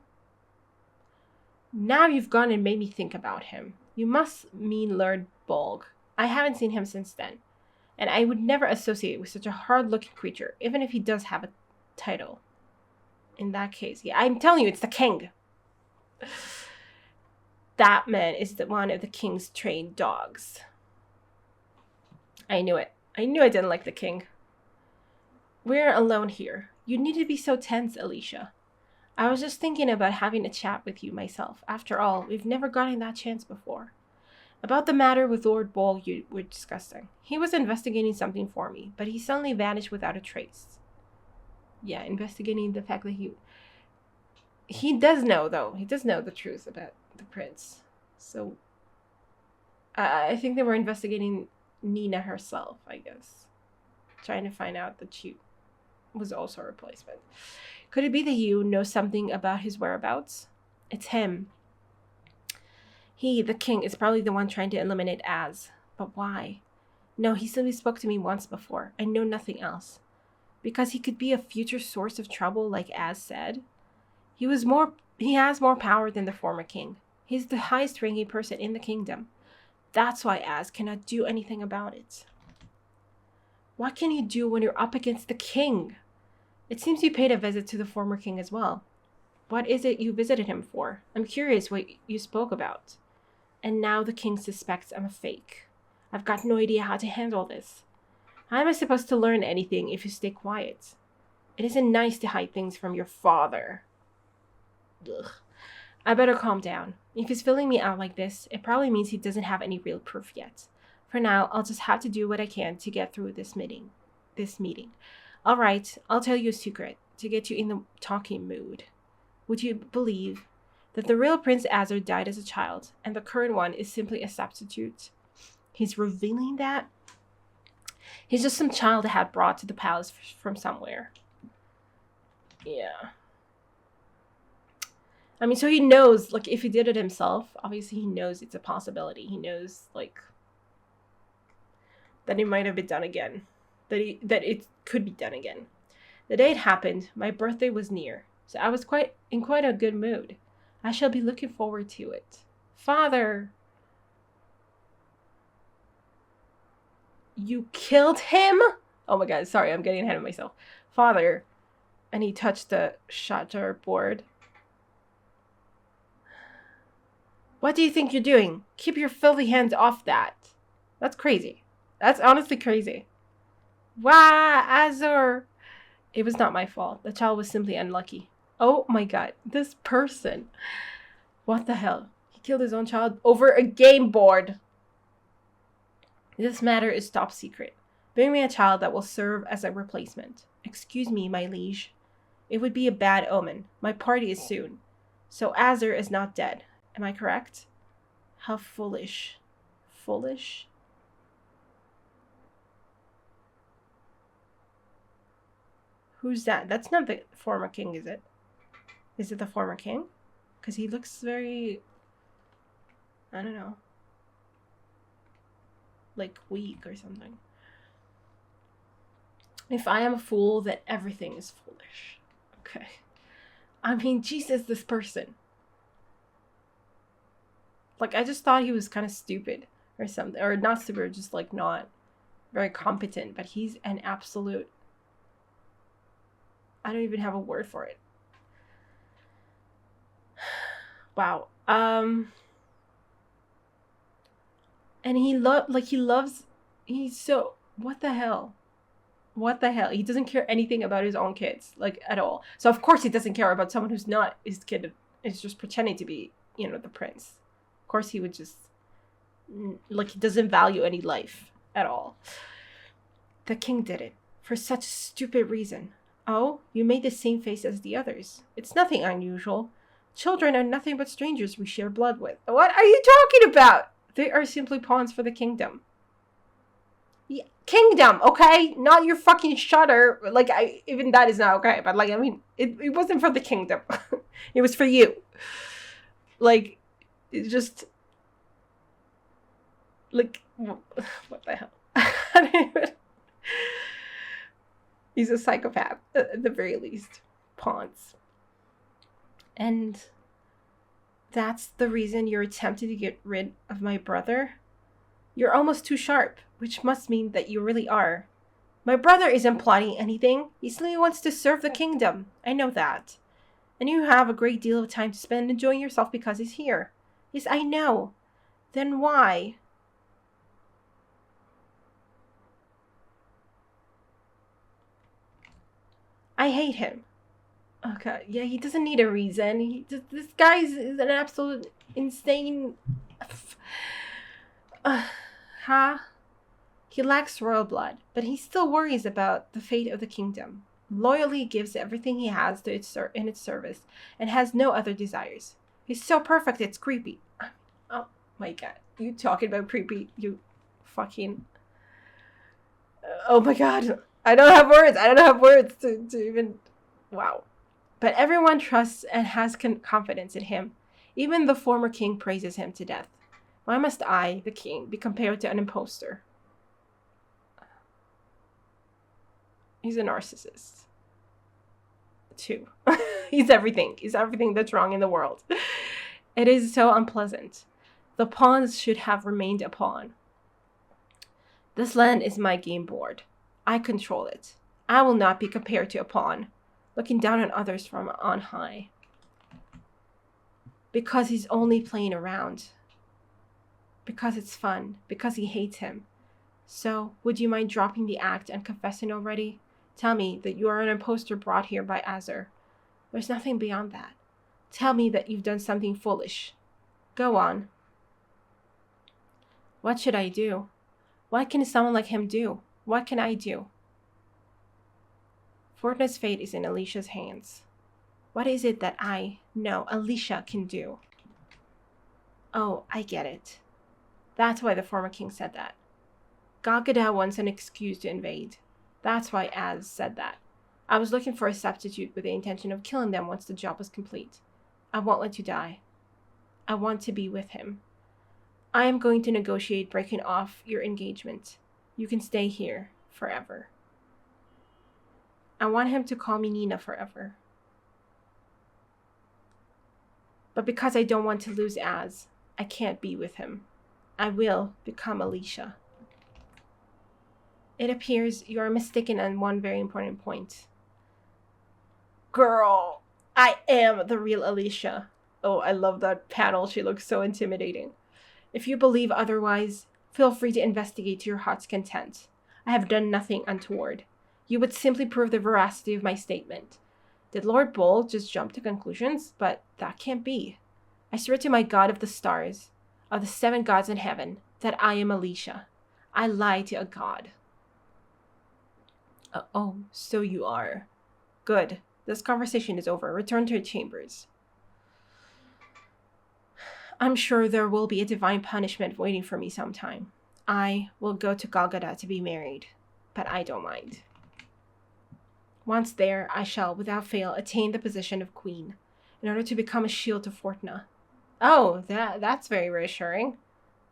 Speaker 1: Now you've gone and made me think about him. You must mean Lord Bolg. I haven't seen him since then. And I would never associate with such a hard-looking creature, even if he does have a title. In that case, yeah, I'm telling you, it's the king. That man is one of the king's trained dogs. I knew it. I knew I didn't like the king. We're alone here. You need to be so tense, Alicia. I was just thinking about having a chat with you myself. After all, we've never gotten that chance before. About the matter with Lord Bolg you were discussing. He was investigating something for me, but he suddenly vanished without a trace. Yeah, investigating the fact that he does know, though. He does know the truth about the prince. So, I think they were investigating Nina herself, I guess. Trying to find out that she was also a replacement. Could it be that you know something about his whereabouts? It's him. He, the king, is probably the one trying to eliminate Az. But why? No, he simply spoke to me once before. I know nothing else. Because he could be a future source of trouble, like Az said. He has more power than the former king. He's the highest ranking person in the kingdom. That's why Az cannot do anything about it. What can you do when you're up against the king? It seems you paid a visit to the former king as well. What is it you visited him for? I'm curious what you spoke about. And now the king suspects I'm a fake. I've got no idea how to handle this. How am I supposed to learn anything if you stay quiet? It isn't nice to hide things from your father. Ugh. I better calm down. If he's filling me out like this, it probably means he doesn't have any real proof yet. For now, I'll just have to do what I can to get through this meeting. All right, I'll tell you a secret to get you in the talking mood. Would you believe that the real Prince Azur died as a child, and the current one is simply a substitute? He's revealing that? He's just some child that had brought to the palace from somewhere. Yeah. I mean, so he knows, like, if he did it himself, obviously he knows it's a possibility. He knows, like, that it might have been done again. That it could be done again. The day it happened, my birthday was near, so I was in quite a good mood. I shall be looking forward to it. Father! You killed him? Oh my god, sorry, I'm getting ahead of myself. Father. And he touched the shutter board. What do you think you're doing? Keep your filthy hands off that. That's crazy. That's honestly crazy. Wah, Azur! It was not my fault. The child was simply unlucky. Oh my god, this person. What the hell? He killed his own child over a game board. This matter is top secret. Bring me a child that will serve as a replacement. Excuse me, my liege. It would be a bad omen. My party is soon. So Azur is not dead. Am I correct? How foolish. Foolish? Who's that? That's not the former king, is it? Is it the former king? Because he looks very... I don't know. Like weak or something. If I am a fool, then everything is foolish. Okay. I mean, Jesus, this person. Like, I just thought he was kind of stupid or something. Or not stupid, just like not very competent. But he's an absolute... I don't even have a word for it. Wow. And he's so... What the hell? What the hell? He doesn't care anything about his own kids, like, at all. So, of course, he doesn't care about someone who's not his kid, is just pretending to be, you know, the prince. Of course, he would just, like, he doesn't value any life at all. The king did it for such a stupid reason. Oh, you made the same face as the others. It's nothing unusual. Children are nothing but strangers we share blood with. What are you talking about? They are simply pawns for the kingdom. Yeah, kingdom, okay? Not your fucking shutter. Like, even that is not okay. But, like, I mean, it wasn't for the kingdom. It was for you. Like, it's just... Like, what the hell? He's a psychopath, at the very least. Pawns. And that's the reason you're attempting to get rid of my brother? You're almost too sharp, which must mean that you really are. My brother isn't plotting anything. He simply wants to serve the kingdom. I know that. And you have a great deal of time to spend enjoying yourself because he's here. Yes, I know. Then why? I hate him. Okay, yeah, he doesn't need a reason. This guy is an absolute insane... Huh? He lacks royal blood, but he still worries about the fate of the kingdom. Loyally gives everything he has to in its service, and has no other desires. He's so perfect, it's creepy. Oh my god. You talking about creepy, you fucking... Oh my god. I don't have words. I don't have words to even... Wow. But everyone trusts and has confidence in him. Even the former king praises him to death. Why must I, the king, be compared to an imposter? He's a narcissist. Too. He's everything. He's everything that's wrong in the world. It is so unpleasant. The pawns should have remained a pawn. This land is my game board. I control it. I will not be compared to a pawn, looking down on others from on high. Because he's only playing around. Because it's fun. Because he hates him. So, would you mind dropping the act and confessing already? Tell me that you are an impostor brought here by Azur. There's nothing beyond that. Tell me that you've done something foolish. Go on. What should I do? What can someone like him do? What can I do? Fortna's fate is in Alicia's hands. What is it that I know Alicia can do? Oh, I get it. That's why the former king said that. Galgada wants an excuse to invade. That's why Az said that. I was looking for a substitute with the intention of killing them once the job was complete. I won't let you die. I want to be with him. I am going to negotiate breaking off your engagement. You can stay here forever. I want him to call me Nina forever. But because I don't want to lose Az, I can't be with him. I will become Alicia. It appears you are mistaken on one very important point. Girl, I am the real Alicia. Oh, I love that panel. She looks so intimidating. If you believe otherwise, feel free to investigate to your heart's content. I have done nothing untoward. You would simply prove the veracity of my statement. Did Lord Bull just jump to conclusions? But that can't be. I swear to my God of the stars, of the 7 gods in heaven, that I am Alicia. I lie to a god. Oh, so you are. Good. This conversation is over. Return to your chambers. I'm sure there will be a divine punishment waiting for me sometime. I will go to Galgada to be married, but I don't mind. Once there, I shall, without fail, attain the position of queen, in order to become a shield to Fortna. Oh, that's very reassuring.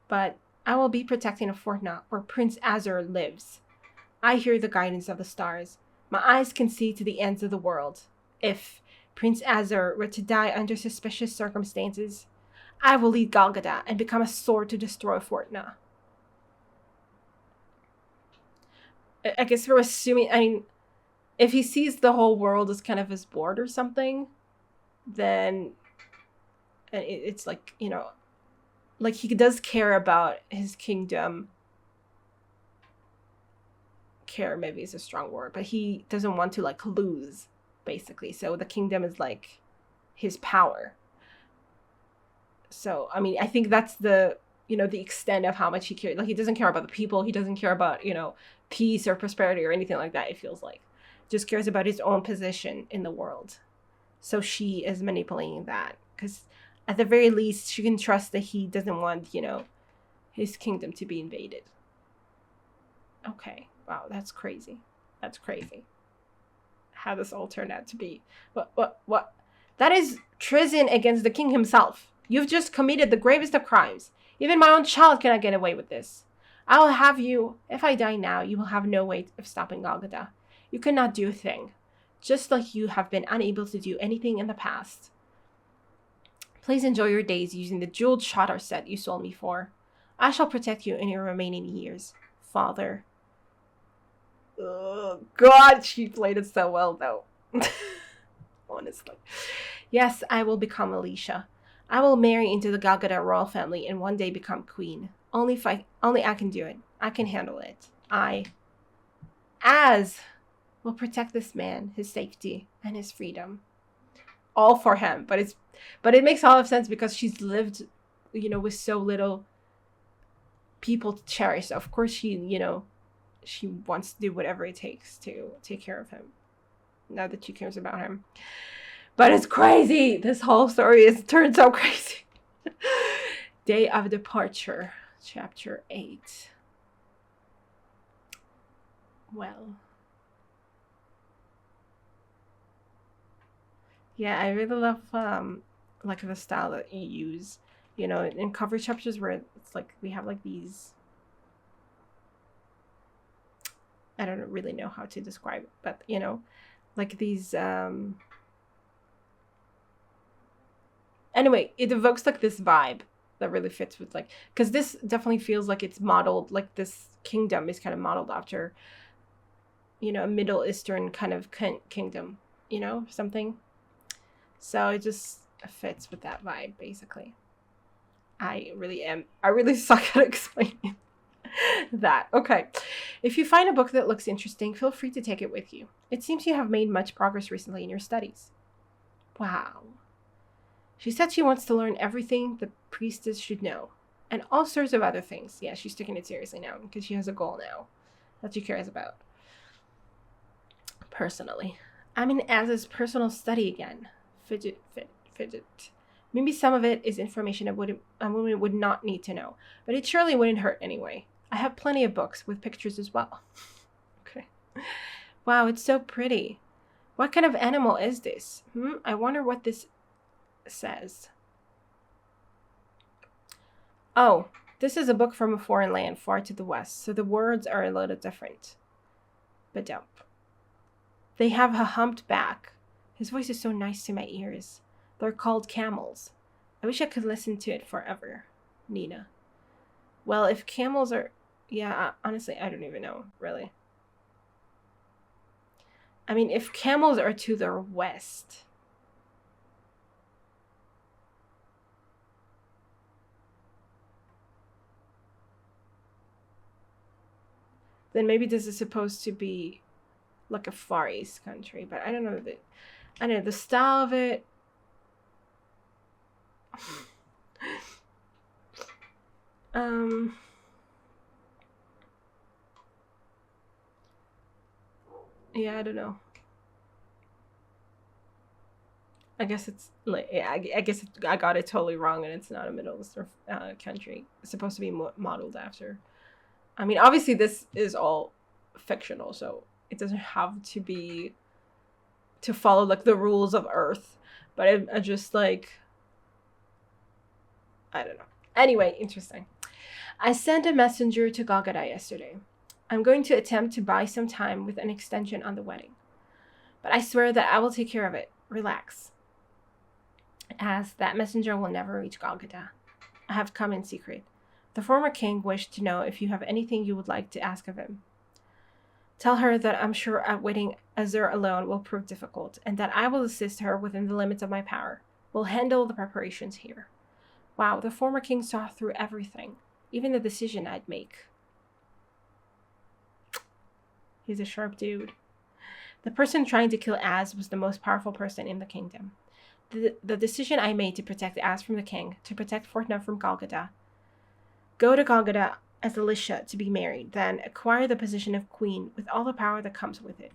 Speaker 1: But I will be protecting a Fortna where Prince Azur lives. I hear the guidance of the stars. My eyes can see to the ends of the world. If Prince Azur were to die under suspicious circumstances, I will lead Galgada and become a sword to destroy Fortna. I guess we're assuming, I mean, if he sees the whole world as kind of his board or something, then it's like, you know, like he does care about his kingdom. Care maybe is a strong word, but he doesn't want to like lose, basically. So the kingdom is like his power. So, I mean, I think that's the, you know, the extent of how much he cares. Like, he doesn't care about the people. He doesn't care about, you know, peace or prosperity or anything like that, it feels like. Just cares about his own position in the world. So she is manipulating that. Because at the very least, she can trust that he doesn't want, you know, his kingdom to be invaded. Okay. Wow, that's crazy. That's crazy. How this all turned out to be. What? That is treason against the king himself. You've just committed the gravest of crimes. Even my own child cannot get away with this. I will have you, if I die now, you will have no way of stopping Galgada. You cannot do a thing, just like you have been unable to do anything in the past. Please enjoy your days using the jeweled shutter set you sold me for. I shall protect you in your remaining years, Father. Oh, God, she played it so well, though. Honestly. Yes, I will become Alicia. I will marry into the Galgada royal family and one day become queen. Only I can do it. I can handle it. Az will protect this man, his safety, and his freedom. All for him. But it makes all of sense because she's lived, you know, with so little people to cherish. So of course she, you know, she wants to do whatever it takes to take care of him. Now that she cares about him. But it's crazy. This whole story is turned so crazy. Day of Departure, chapter 8. Well. Yeah, I really love like the style that you use. You know, in cover chapters where it's like we have like these, I don't really know how to describe it, but you know, like these anyway, it evokes like this vibe that really fits with like, because this definitely feels like it's modeled, like this kingdom is kind of modeled after, you know, a Middle Eastern kind of kingdom, you know, something. So it just fits with that vibe, basically. I really suck at explaining. That. Okay. If you find a book that looks interesting, feel free to take it with you. It seems you have made much progress recently in your studies. Wow. She said she wants to learn everything the priestess should know. And all sorts of other things. Yeah, she's taking it seriously now because she has a goal now that she cares about. Personally. I'm in Az's personal study again. Fidget. Maybe some of it is information a woman would not need to know, but it surely wouldn't hurt anyway. I have plenty of books with pictures as well. Okay. Wow, it's so pretty. What kind of animal is this? I wonder what this says. Oh, this is a book from a foreign land far to the west, so the words are a little different. Badump. They have a humped back. His voice is so nice to my ears. They're called camels. I wish I could listen to it forever. Nina. Well, if camels are... Yeah, honestly, I don't even know, really. I mean, if camels are to the west... then maybe this is supposed to be like a Far East country, but I don't know the style of it. Yeah, I don't know. I guess it's like, yeah, I guess I got it totally wrong, and it's not a Middle Eastern country. It's supposed to be modeled after. I mean, obviously this is all fictional, so it doesn't have to be to follow like the rules of Earth, but I just like, I don't know. Anyway, interesting. I sent a messenger to Golgotha yesterday. I'm going to attempt to buy some time with an extension on the wedding, but I swear that I will take care of it. Relax. As that messenger will never reach Golgotha. I have come in secret. The former king wished to know if you have anything you would like to ask of him. Tell her that I'm sure outwitting Azur alone will prove difficult, and that I will assist her within the limits of my power. We'll handle the preparations here. Wow, the former king saw through everything, even the decision I'd make. He's a sharp dude. The person trying to kill Az was the most powerful person in the kingdom. The decision I made to protect Az from the king, to protect Fortuna from Golgotha, go to Golgotha as Alicia to be married, then acquire the position of queen with all the power that comes with it.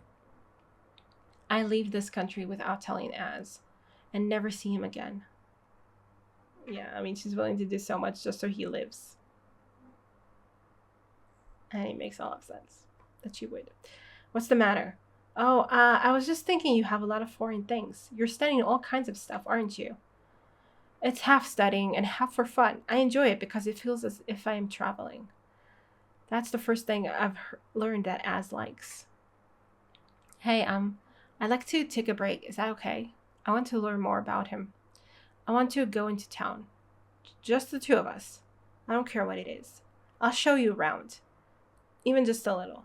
Speaker 1: I leave this country without telling Az, and never see him again. Yeah, I mean, she's willing to do so much just so he lives. And it makes a lot of sense that she would. What's the matter? Oh, I was just thinking you have a lot of foreign things. You're studying all kinds of stuff, aren't you? It's half studying and half for fun. I enjoy it because it feels as if I am traveling. That's the first thing I've learned that Az likes. Hey, I'd like to take a break. Is that okay? I want to learn more about him. I want to go into town. Just the two of us. I don't care what it is. I'll show you around. Even just a little.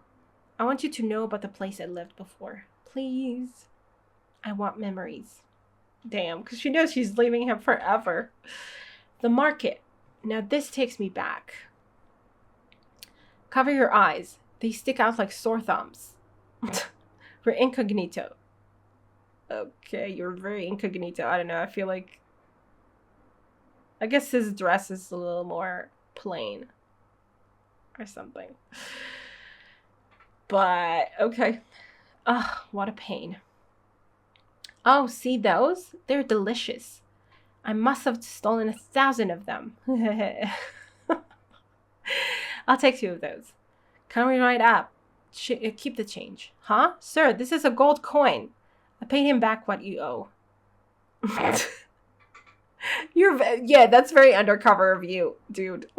Speaker 1: I want you to know about the place I lived before. Please. I want memories. Damn, because she knows she's leaving him forever. The market. Now this takes me back. Cover your eyes. They stick out like sore thumbs. We're incognito. Okay, you're very incognito. I don't know. I feel like... I guess his dress is a little more plain. Or something. But, okay. Ugh, what a pain. Oh, see those? They're delicious. I must have stolen 1,000 of them. I'll take 2 of those. Coming right up. Keep the change. Huh? Sir, this is a gold coin. I paid him back what you owe. Yeah, that's very undercover of you, dude.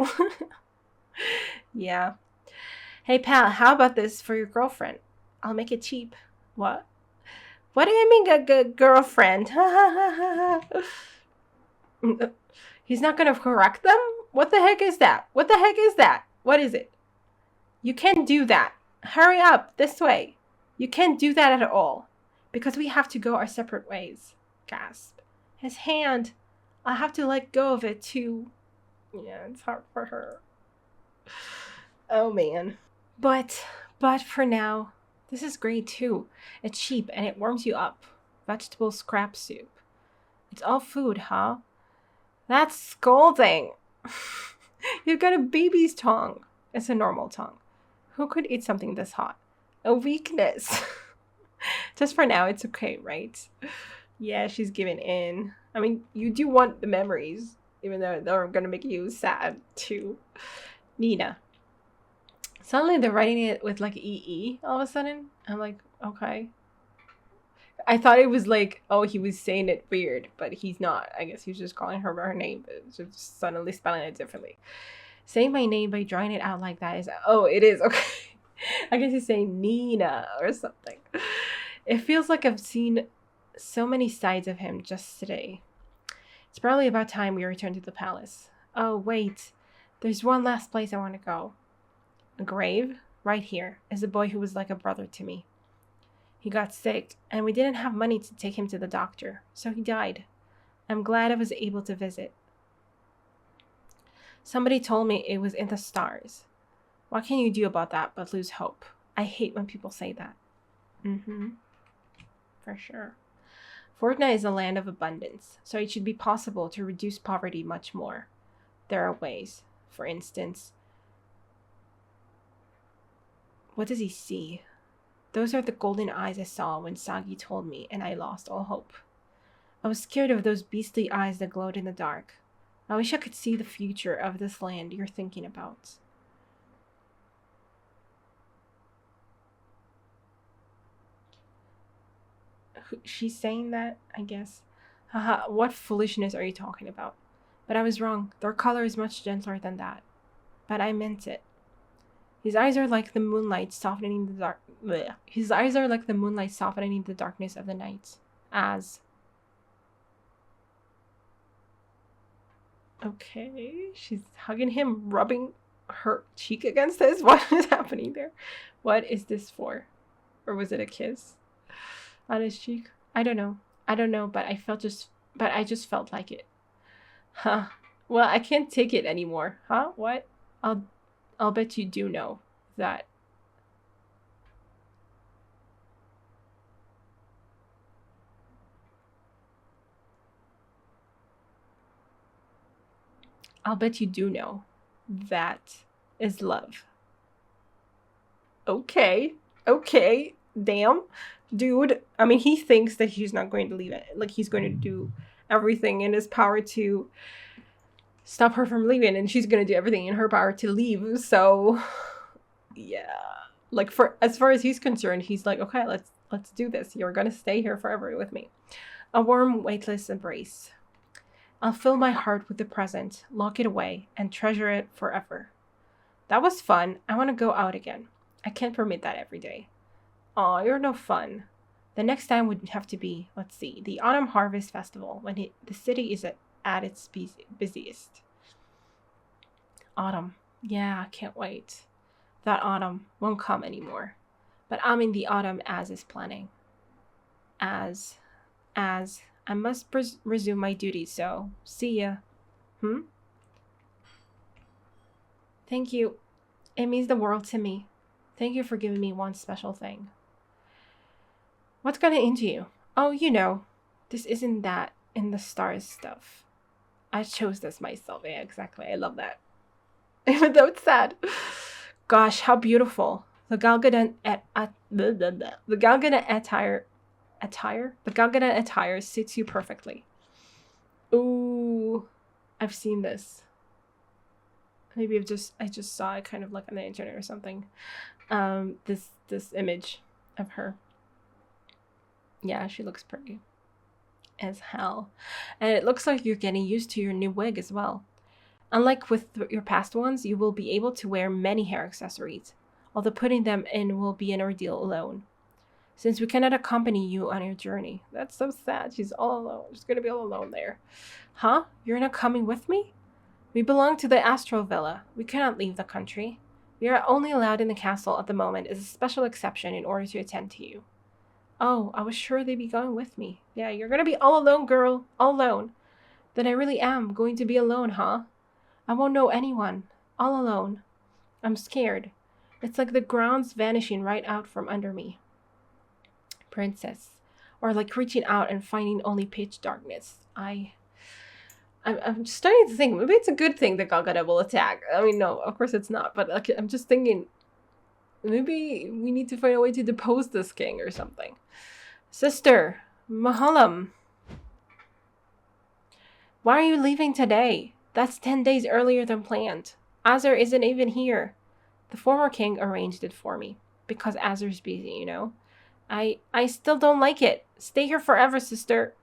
Speaker 1: Yeah. Hey, pal, how about this for your girlfriend? I'll make it cheap. What? What do you mean, a girlfriend? He's not going to correct them? What the heck is that? What the heck is that? What is it? You can't do that. Hurry up, this way. You can't do that at all. Because we have to go our separate ways. Gasp. His hand. I'll have to let go of it too. Yeah, it's hard for her. Oh man. But but for now, this is great too. It's cheap and it warms you up. Vegetable scrap soup. It's all food, huh? That's scolding. You've got a baby's tongue. It's a normal tongue. Who could eat something this hot? A weakness. Just for now, it's okay, right? Yeah, she's giving in. I mean, you do want the memories, even though they're gonna make you sad too. Nina. Suddenly they're writing it with like EE all of a sudden. I'm like, okay. I thought it was like, oh, he was saying it weird, but he's not. I guess he's just calling her by her name, but just suddenly spelling it differently. Saying my name by drawing it out like that is, oh, it is, okay. I guess he's saying Nina or something. It feels like I've seen so many sides of him just today. It's probably about time we return to the palace. Oh, wait. There's one last place I want to go. A grave? Right here is a boy who was like a brother to me. He got sick, and we didn't have money to take him to the doctor, so he died. I'm glad I was able to visit. Somebody told me it was in the stars. What can you do about that but lose hope? I hate when people say that. For sure. Fortuna is a land of abundance, so it should be possible to reduce poverty much more. There are ways. For instance, what does he see? Those are the golden eyes I saw when Sagi told me, and I lost all hope. I was scared of those beastly eyes that glowed in the dark. I wish I could see the future of this land you're thinking about. She's saying that, I guess. Haha, what foolishness are you talking about? But I was wrong. Their color is much gentler than that. But I meant it. His eyes are like the moonlight softening the dark. Blech. His eyes are like the moonlight softening the darkness of the night. As. Okay, she's hugging him, rubbing her cheek against his. What is happening there? What is this for? Or was it a kiss on his cheek? I don't know. But I just felt like it. Huh. Well, I can't take it anymore. Huh? What? I'll bet you do know that. I'll bet you do know that is love. Okay. Damn. Dude. I mean, he thinks that he's not going to leave it. Like, he's going to do everything in his power to stop her from leaving, and she's going to do everything in her power to leave. So, yeah. Like, for as far as he's concerned, he's like, okay, let's do this. You're going to stay here forever with me. A warm, weightless embrace. I'll fill my heart with the present, lock it away, and treasure it forever. That was fun. I want to go out again. I can't permit that every day. Aw, you're no fun. The next time would have to be, let's see, the Autumn Harvest Festival, when the city is at its busiest. Autumn. Yeah, I can't wait. That autumn won't come anymore. But I'm in the autumn as is planning. As I must resume my duties, so see ya. Thank you. It means the world to me. Thank you for giving me one special thing. What's got into you? Oh, you know, this isn't that in the stars stuff. I chose this myself. Yeah, exactly. I love that. Even though it's sad. Gosh, how beautiful. The Galgadon attire suits you perfectly. Ooh, I've seen this. Maybe I just saw it kind of like on the internet or something. This image of her. Yeah, she looks pretty as hell. And it looks like you're getting used to your new wig as well. Unlike with your past ones, you will be able to wear many hair accessories, although putting them in will be an ordeal alone. Since we cannot accompany you on your journey. That's so sad. She's all alone. She's gonna be all alone there. Huh? You're not coming with me? We belong to the Astral Villa. We cannot leave the country. We are only allowed in the castle at the moment as a special exception in order to attend to you. Oh, I was sure they'd be going with me. Yeah, you're gonna be all alone, girl. All alone. Then I really am going to be alone, huh? I won't know anyone. All alone. I'm scared. It's like the ground's vanishing right out from under me. Princess. Or like reaching out and finding only pitch darkness. I'm just starting to think maybe it's a good thing that Galgada will attack. I mean, no, of course it's not. But like, I'm just thinking maybe we need to find a way to depose this king or something. Sister, Mahalam. Why are you leaving today? That's 10 days earlier than planned. Azur isn't even here. The former king arranged it for me. Because Azur's busy, you know? I still don't like it. Stay here forever, sister.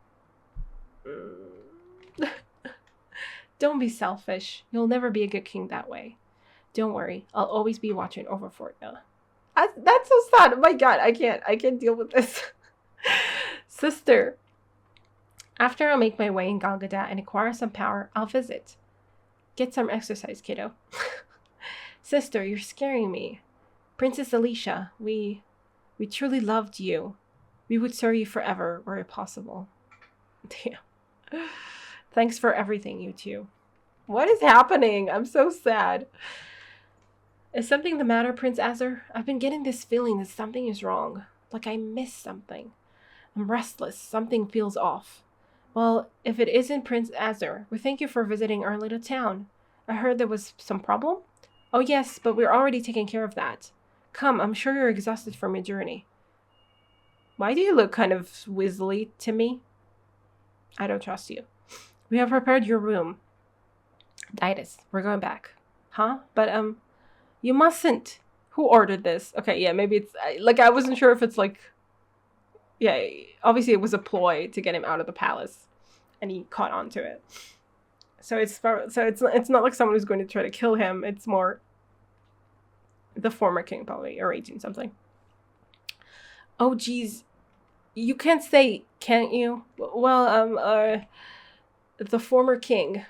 Speaker 1: Don't be selfish. You'll never be a good king that way. Don't worry. I'll always be watching over Fortna. That's so sad. Oh my god, I can't deal with this. Sister. After I make my way in Galgada and acquire some power, I'll visit. Get some exercise, kiddo. Sister, you're scaring me. Princess Alicia, we truly loved you. We would serve you forever were it possible. Damn. Thanks for everything, you two. What is happening? I'm so sad. Is something the matter, Prince Azur? I've been getting this feeling that something is wrong. Like I missed something. I'm restless. Something feels off. Well, if it isn't Prince Azur, we thank you for visiting our little town. I heard there was some problem? Oh yes, but we're already taking care of that. Come, I'm sure you're exhausted from your journey. Why do you look kind of wizzly to me? I don't trust you. We have prepared your room. Didas, we're going back. Huh? But, you mustn't. Who ordered this? Okay, yeah, maybe it's, like, I wasn't sure if it's, like, yeah, obviously it was a ploy to get him out of the palace. And he caught on to it. So it's not like someone who's going to try to kill him. It's more the former king probably arranging something. Oh, geez. You can't say, can't you? Well, the former king.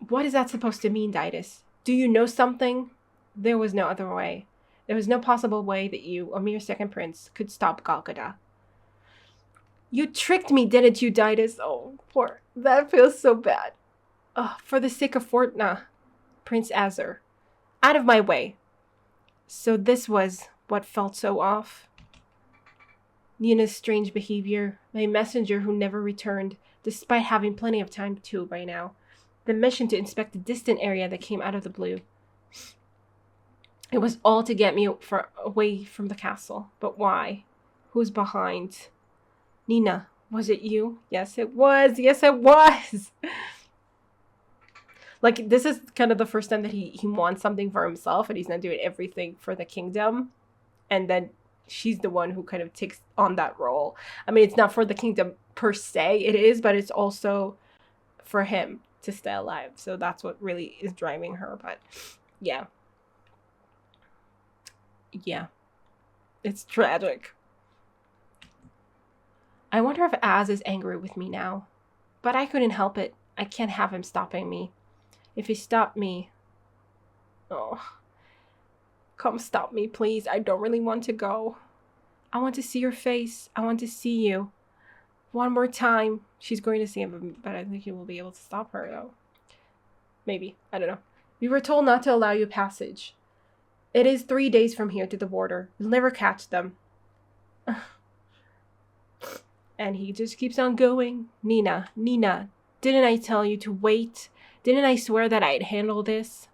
Speaker 1: What is that supposed to mean, Didas? Do you know something? There was no other way. There was no possible way that you, a mere second prince, could stop Galgada. You tricked me, didn't you, Didas? Oh, poor. That feels so bad. For the sake of Fortna, Prince Azur. Out of my way. So this was what felt so off. Nina's strange behavior, my messenger who never returned, despite having plenty of time to by now. The mission to inspect the distant area that came out of the blue. It was all to get me away from the castle. But why? Who's behind? Nina, was it you? Yes, it was. Yes, it was. Like, this is kind of the first time that he wants something for himself and he's not doing everything for the kingdom. And then she's the one who kind of takes on that role. I mean, it's not for the kingdom per se, it is, but it's also for him to stay alive. So that's what really is driving her. But yeah. Yeah. It's tragic. I wonder if Az is angry with me now. But I couldn't help it. I can't have him stopping me. If he stopped me... Oh. Come stop me, please. I don't really want to go. I want to see your face. I want to see you. One more time. She's going to see him, but I think he will be able to stop her, though. Maybe. I don't know. We were told not to allow you passage. It is 3 days from here to the border. You'll never catch them. And he just keeps on going. Nina, didn't I tell you to wait? Didn't I swear that I'd handle this?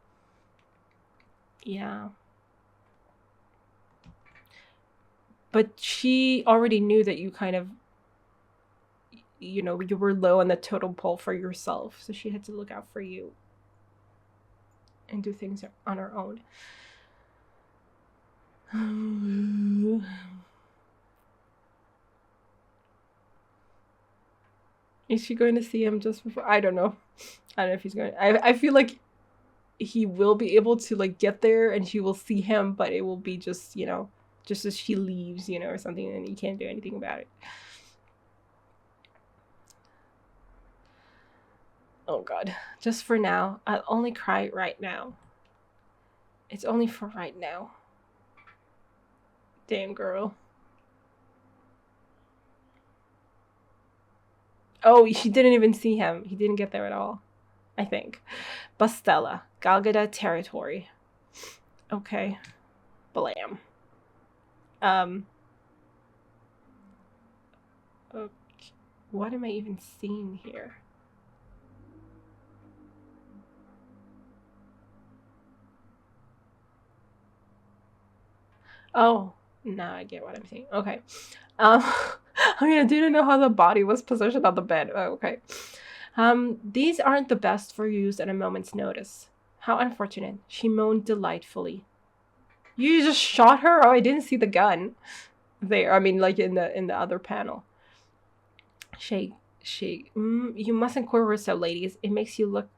Speaker 1: Yeah. But she already knew that you kind of, you know, you were low on the totem pole for yourself. So she had to look out for you and do things on her own. Is she going to see him just before? I don't know. I don't know if he's going to. I feel like he will be able to, like, get there and she will see him, but it will be just, you know, just as she leaves, you know, or something, and he can't do anything about it. Oh, God. Just for now. I'll only cry right now. It's only for right now. Damn, girl. Oh, she didn't even see him. He didn't get there at all, I think. Bastella. Galgada territory. Okay. Blam. Okay. What am I even seeing here? Oh, now I get what I'm saying. Okay. I mean, I didn't know how the body was positioned on the bed. Oh, okay. These aren't the best for use at a moment's notice. How unfortunate. She moaned delightfully. You just shot her? Oh, I didn't see the gun. There, I mean, like in the other panel. You mustn't quiver so, ladies. It makes you look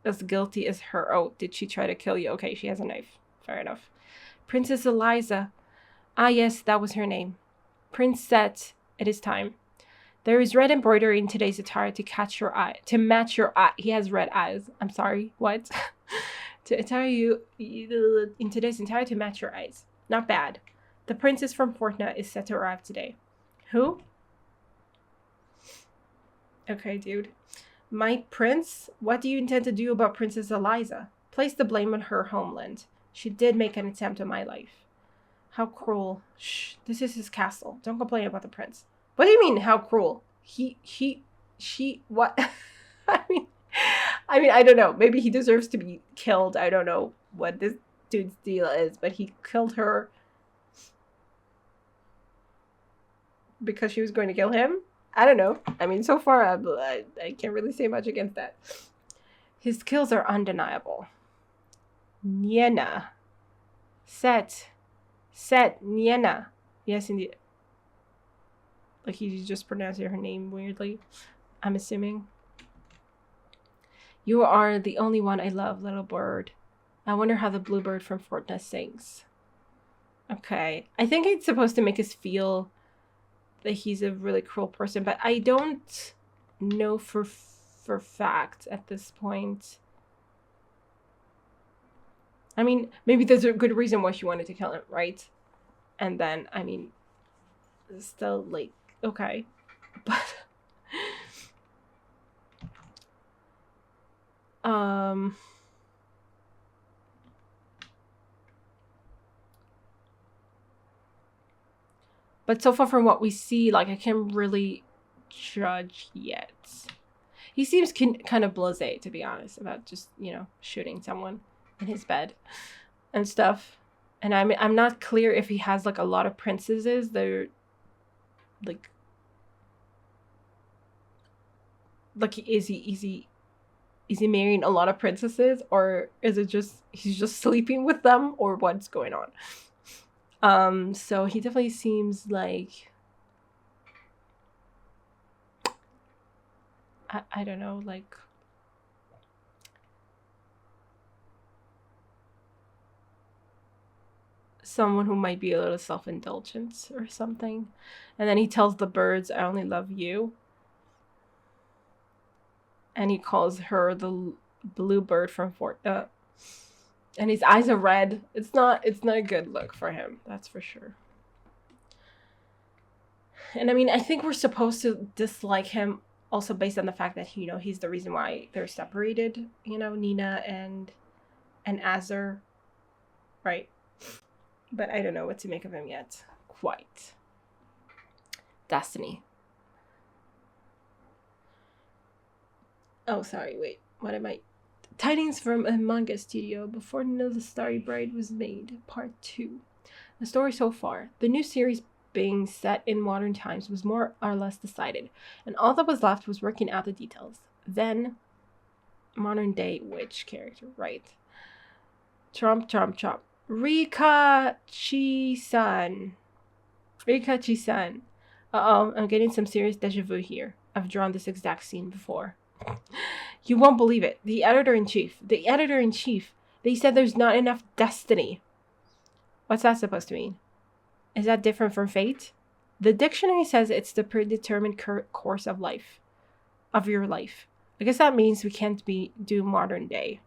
Speaker 1: as guilty as her. Oh, did she try to kill you? Okay, she has a knife. Fair enough. Princess Eliza. Ah, yes, that was her name. Prince Set, it is time. There is red embroidery in today's attire to catch your eye. To match your eye. He has red eyes. I'm sorry, what? To attire you in today's attire to match your eyes. Not bad. The princess from Fortna is set to arrive today. Who? Okay, dude. My prince? What do you intend to do about Princess Eliza? Place the blame on her homeland. She did make an attempt on my life. How cruel. Shh, this is his castle. Don't complain about the prince. What do you mean, how cruel? She, what? I mean, I don't know. Maybe he deserves to be killed. I don't know what this dude's deal is, but he killed her because she was going to kill him? I don't know. I mean, so far, I can't really say much against that. His skills are undeniable. Nina. Set, Nina. Yes, indeed. Like, he just pronounced her name weirdly, I'm assuming. You are the only one I love, little bird. I wonder how the bluebird from Fortna sings. Okay. I think it's supposed to make us feel that he's a really cruel person, but I don't know for fact at this point. I mean, maybe there's a good reason why she wanted to kill him, right? And then, I mean, still, like, okay. But, but so far from what we see, like, I can't really judge yet. He seems kind of blasé, to be honest, about just, you know, shooting someone in his bed and stuff. And I'm not clear if he has, like, a lot of princesses. They're, like, is he marrying a lot of princesses, or is it just he's just sleeping with them, or what's going on? So he definitely seems like, I don't know, like, someone who might be a little self-indulgent or something. And then he tells the birds, I only love you. And he calls her the bluebird from Fortna. And his eyes are red. It's not a good look for him, that's for sure. And I mean, I think we're supposed to dislike him also based on the fact that, you know, he's the reason why they're separated, you know, Nina and Azur, right? But I don't know what to make of him yet. Quite. Destiny. Oh, sorry, wait. What am I? Tidings from a manga studio before Nina the Starry Bride was made, part 2. The story so far. The new series being set in modern times was more or less decided, and all that was left was working out the details. Then, modern day witch character, right? Trump. Rika Chi-san. Uh-oh, I'm getting some serious deja vu here. I've drawn this exact scene before. You won't believe it. The editor-in-chief. They said there's not enough destiny. What's that supposed to mean? Is that different from fate? The dictionary says it's the predetermined course of life. Of your life. I guess that means we can't do modern day.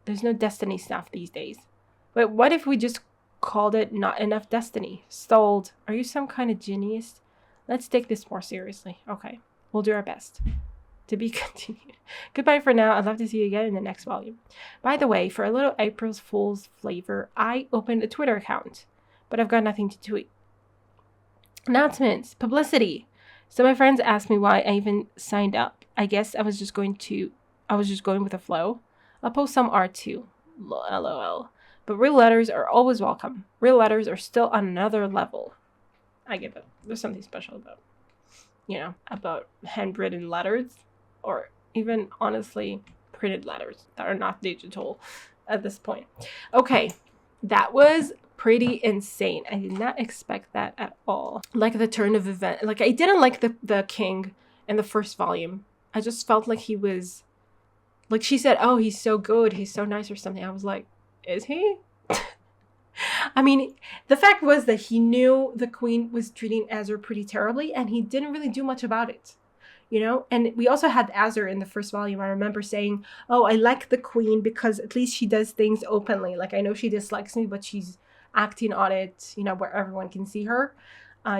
Speaker 1: There's no destiny stuff these days. But what if we just called it not enough destiny? Sold. Are you some kind of genius? Let's take this more seriously. Okay. We'll do our best. To be continued. Goodbye for now. I'd love to see you again in the next volume. By the way, for a little April Fool's flavor, I opened a Twitter account, but I've got nothing to tweet. Announcements, publicity. So my friends asked me why I even signed up. I guess I was just going with the flow. I'll post some art too. LOL. But real letters are always welcome. Real letters are still on another level. I get it. There's something special about, about handwritten letters, or even honestly printed letters that are not digital at this point. Okay, that was pretty insane. I did not expect that at all. Like the turn of event. Like I didn't like the king in the first volume. I just felt like he was, like she said, oh, he's so good, he's so nice or something. I was like, is he? I mean, the fact was that he knew the queen was treating Azur pretty terribly, and he didn't really do much about it, And we also had Azur in the first volume. I remember saying, oh, I like the queen because at least she does things openly. Like, I know she dislikes me, but she's acting on it, where everyone can see her.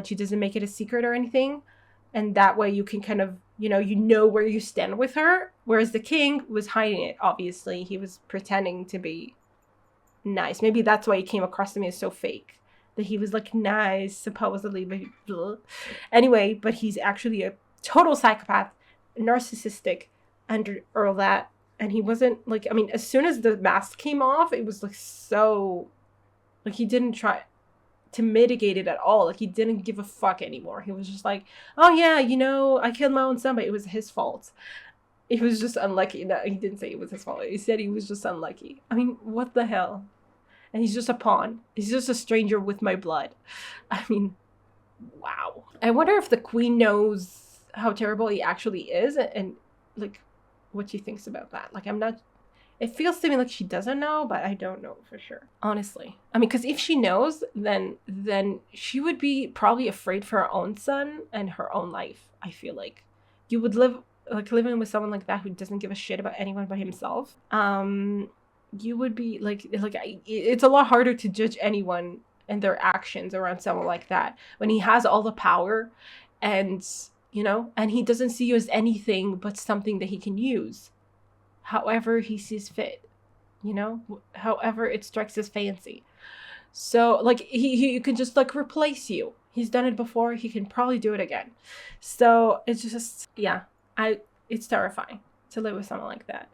Speaker 1: She doesn't make it a secret or anything. And that way you can kind of, where you stand with her. Whereas the king was hiding it, obviously. He was pretending to be nice. Maybe that's why he came across to me as so fake, that he was like nice supposedly, but anyway, but he's actually a total psychopath, narcissistic, and all that. And he wasn't like, I mean, as soon as the mask came off, it was like so, like he didn't try to mitigate it at all. Like he didn't give a fuck anymore. He was just like, oh yeah, I killed my own son, but it was his fault. He was just unlucky. No, he didn't say it was his fault. He said he was just unlucky. I mean, what the hell? And he's just a pawn. He's just a stranger with my blood. I mean, wow. I wonder if the queen knows how terrible he actually is, and like, what she thinks about that. Like, it feels to me like she doesn't know, but I don't know for sure. Honestly. I mean, because if she knows, then she would be probably afraid for her own son and her own life, I feel like. You would living with someone like that who doesn't give a shit about anyone but himself. You would be like it's a lot harder to judge anyone and their actions around someone like that when he has all the power, and and he doesn't see you as anything but something that he can use however he sees fit, however it strikes his fancy. So like he can just like replace you. He's done it before, he can probably do it again. So it's just, yeah, it's terrifying to live with someone like that.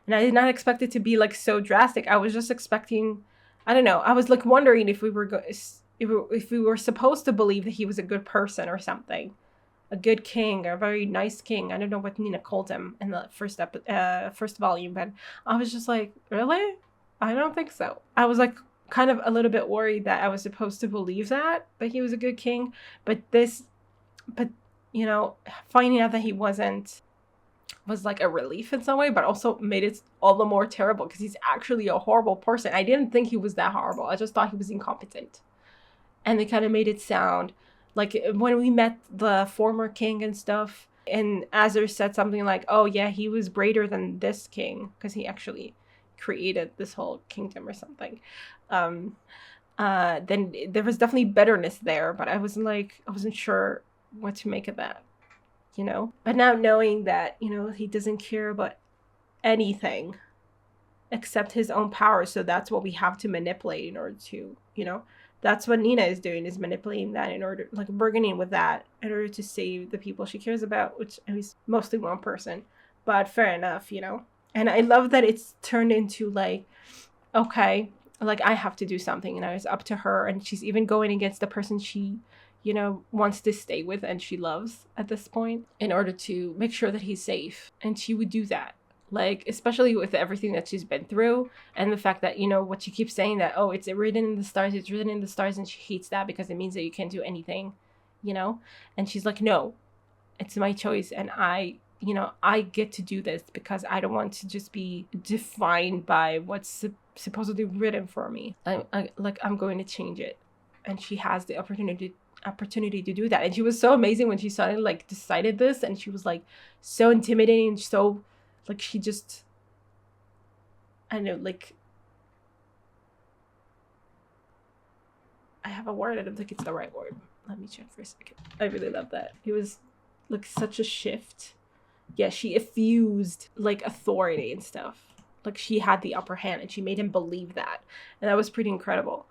Speaker 1: And I did not expect it to be like so drastic. I was just expecting, I don't know. I was like wondering if we were supposed to believe that he was a good person or something, a good king, a very nice king. I don't know what Nina called him in the first volume, but I was just like, really? I don't think so. I was like kind of a little bit worried that I was supposed to believe that he was a good king, but finding out that he wasn't was like a relief in some way, but also made it all the more terrible because he's actually a horrible person. I didn't think he was that horrible. I just thought he was incompetent. And they kind of made it sound like when we met the former king and stuff, and Azur said something like, oh yeah, he was greater than this king because he actually created this whole kingdom or something. Then there was definitely bitterness there, but I wasn't sure what to make of that. But now knowing that, he doesn't care about anything except his own power. So that's what we have to manipulate in order to, that's what Nina is doing, is manipulating that in order, like bargaining with that in order to save the people she cares about, which is mostly one person, but fair enough, And I love that it's turned into like, okay, like I have to do something, it's up to her. And she's even going against the person she wants to stay with and she loves at this point in order to make sure that he's safe. And she would do that, like, especially with everything that she's been through and the fact that, what she keeps saying that, oh, it's written in the stars, and she hates that because it means that you can't do anything, and she's like, no, it's my choice. And I get to do this because I don't want to just be defined by what's supposedly written for me. I'm going to change it. And she has the opportunity to do that. And she was so amazing when she suddenly like decided this, and she was like so intimidating, so like she just, I don't know, like, I have a word, I don't think it's the right word. Let me check for a second. I really love that. It was like such a shift yeah, she effused like authority and stuff. Like she had the upper hand and she made him believe that. And that was pretty incredible.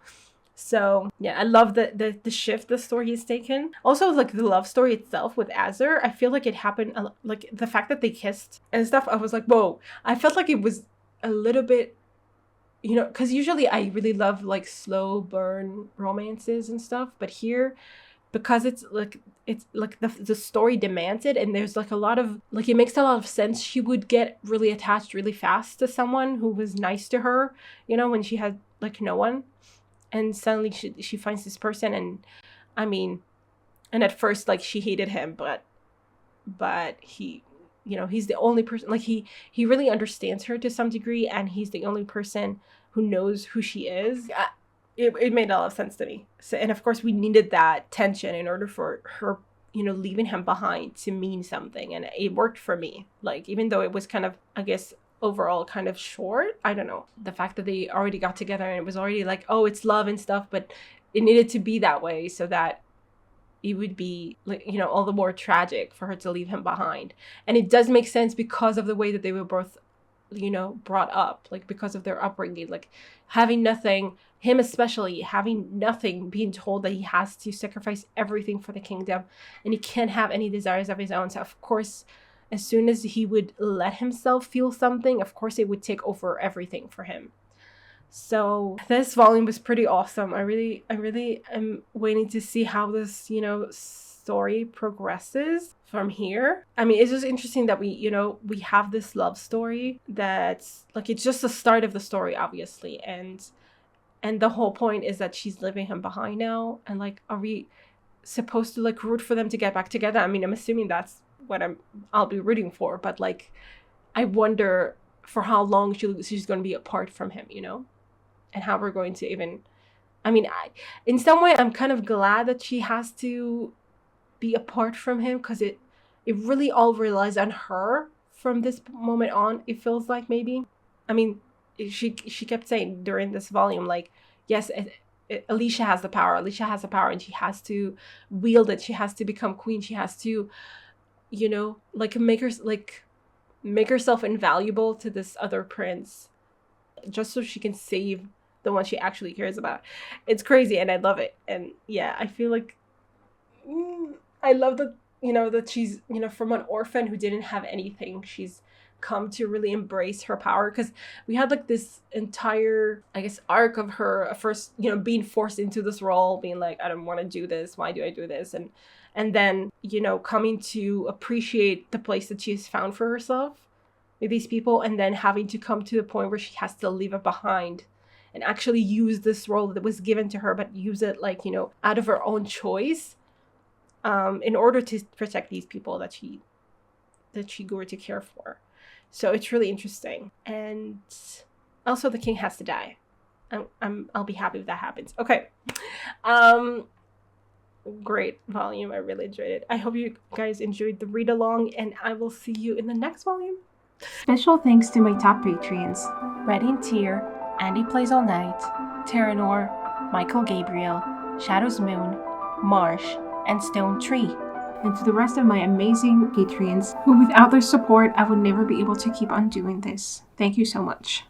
Speaker 1: So yeah, I love the shift the story has taken. Also, like the love story itself with Azur, I feel like it happened like the fact that they kissed and stuff. I was like, whoa! I felt like it was a little bit, because usually I really love like slow burn romances and stuff, but here, because it's like the story demands it, and there's like a lot of like it makes a lot of sense. She would get really attached really fast to someone who was nice to her, when she had like no one. And suddenly she finds this person, and I mean, and at first like she hated him, but he, he's the only person, like he really understands her to some degree, and he's the only person who knows who she is. It made a lot of sense to me. So, and of course we needed that tension in order for her, leaving him behind to mean something, and it worked for me. Like even though it was kind of, I guess, overall kind of short, I don't know, the fact that they already got together and it was already like, oh, it's love and stuff, but it needed to be that way so that it would be like, all the more tragic for her to leave him behind. And it does make sense because of the way that they were both, brought up, like because of their upbringing, like having nothing, him especially having nothing, being told that he has to sacrifice everything for the kingdom and he can't have any desires of his own. So of course, as soon as he would let himself feel something, of course it would take over everything for him. So this volume was pretty awesome. I really am waiting to see how this, story progresses from here. I mean, it's just interesting that we have this love story that's like, it's just the start of the story, obviously. And the whole point is that she's leaving him behind now. And like, are we supposed to like root for them to get back together? I mean, I'm assuming that's what I'll be rooting for, but like I wonder for how long she's going to be apart from him, and how we're going to even, I mean, in some way I'm kind of glad that she has to be apart from him, because it really all relies on her from this moment on. It feels like, maybe, I mean, she kept saying during this volume, like, yes, Alicia has the power, and she has to wield it, she has to become queen, she has to, like make herself invaluable to this other prince just so she can save the one she actually cares about. It's crazy, and I love it. And yeah, I feel like I love that, that she's, from an orphan who didn't have anything, she's come to really embrace her power. Because we had like this entire, I guess, arc of her first, being forced into this role, being like, I don't want to do this, why do I do this? And then, coming to appreciate the place that she has found for herself with these people, and then having to come to the point where she has to leave it behind and actually use this role that was given to her, but use it like, out of her own choice, in order to protect these people that she grew to care for. So it's really interesting. And also the king has to die. I'll be happy if that happens. Okay. Great volume. I really enjoyed it. I hope you guys enjoyed the read along, and I will see you in the next volume. Special thanks to my top patrons: Red in Tear, Andy Plays All Night, Terranor, Michael Gabriel, Shadows Moon, Marsh, and Stone Tree. And to the rest of my amazing patrons, who without their support I would never be able to keep on doing this. Thank you so much.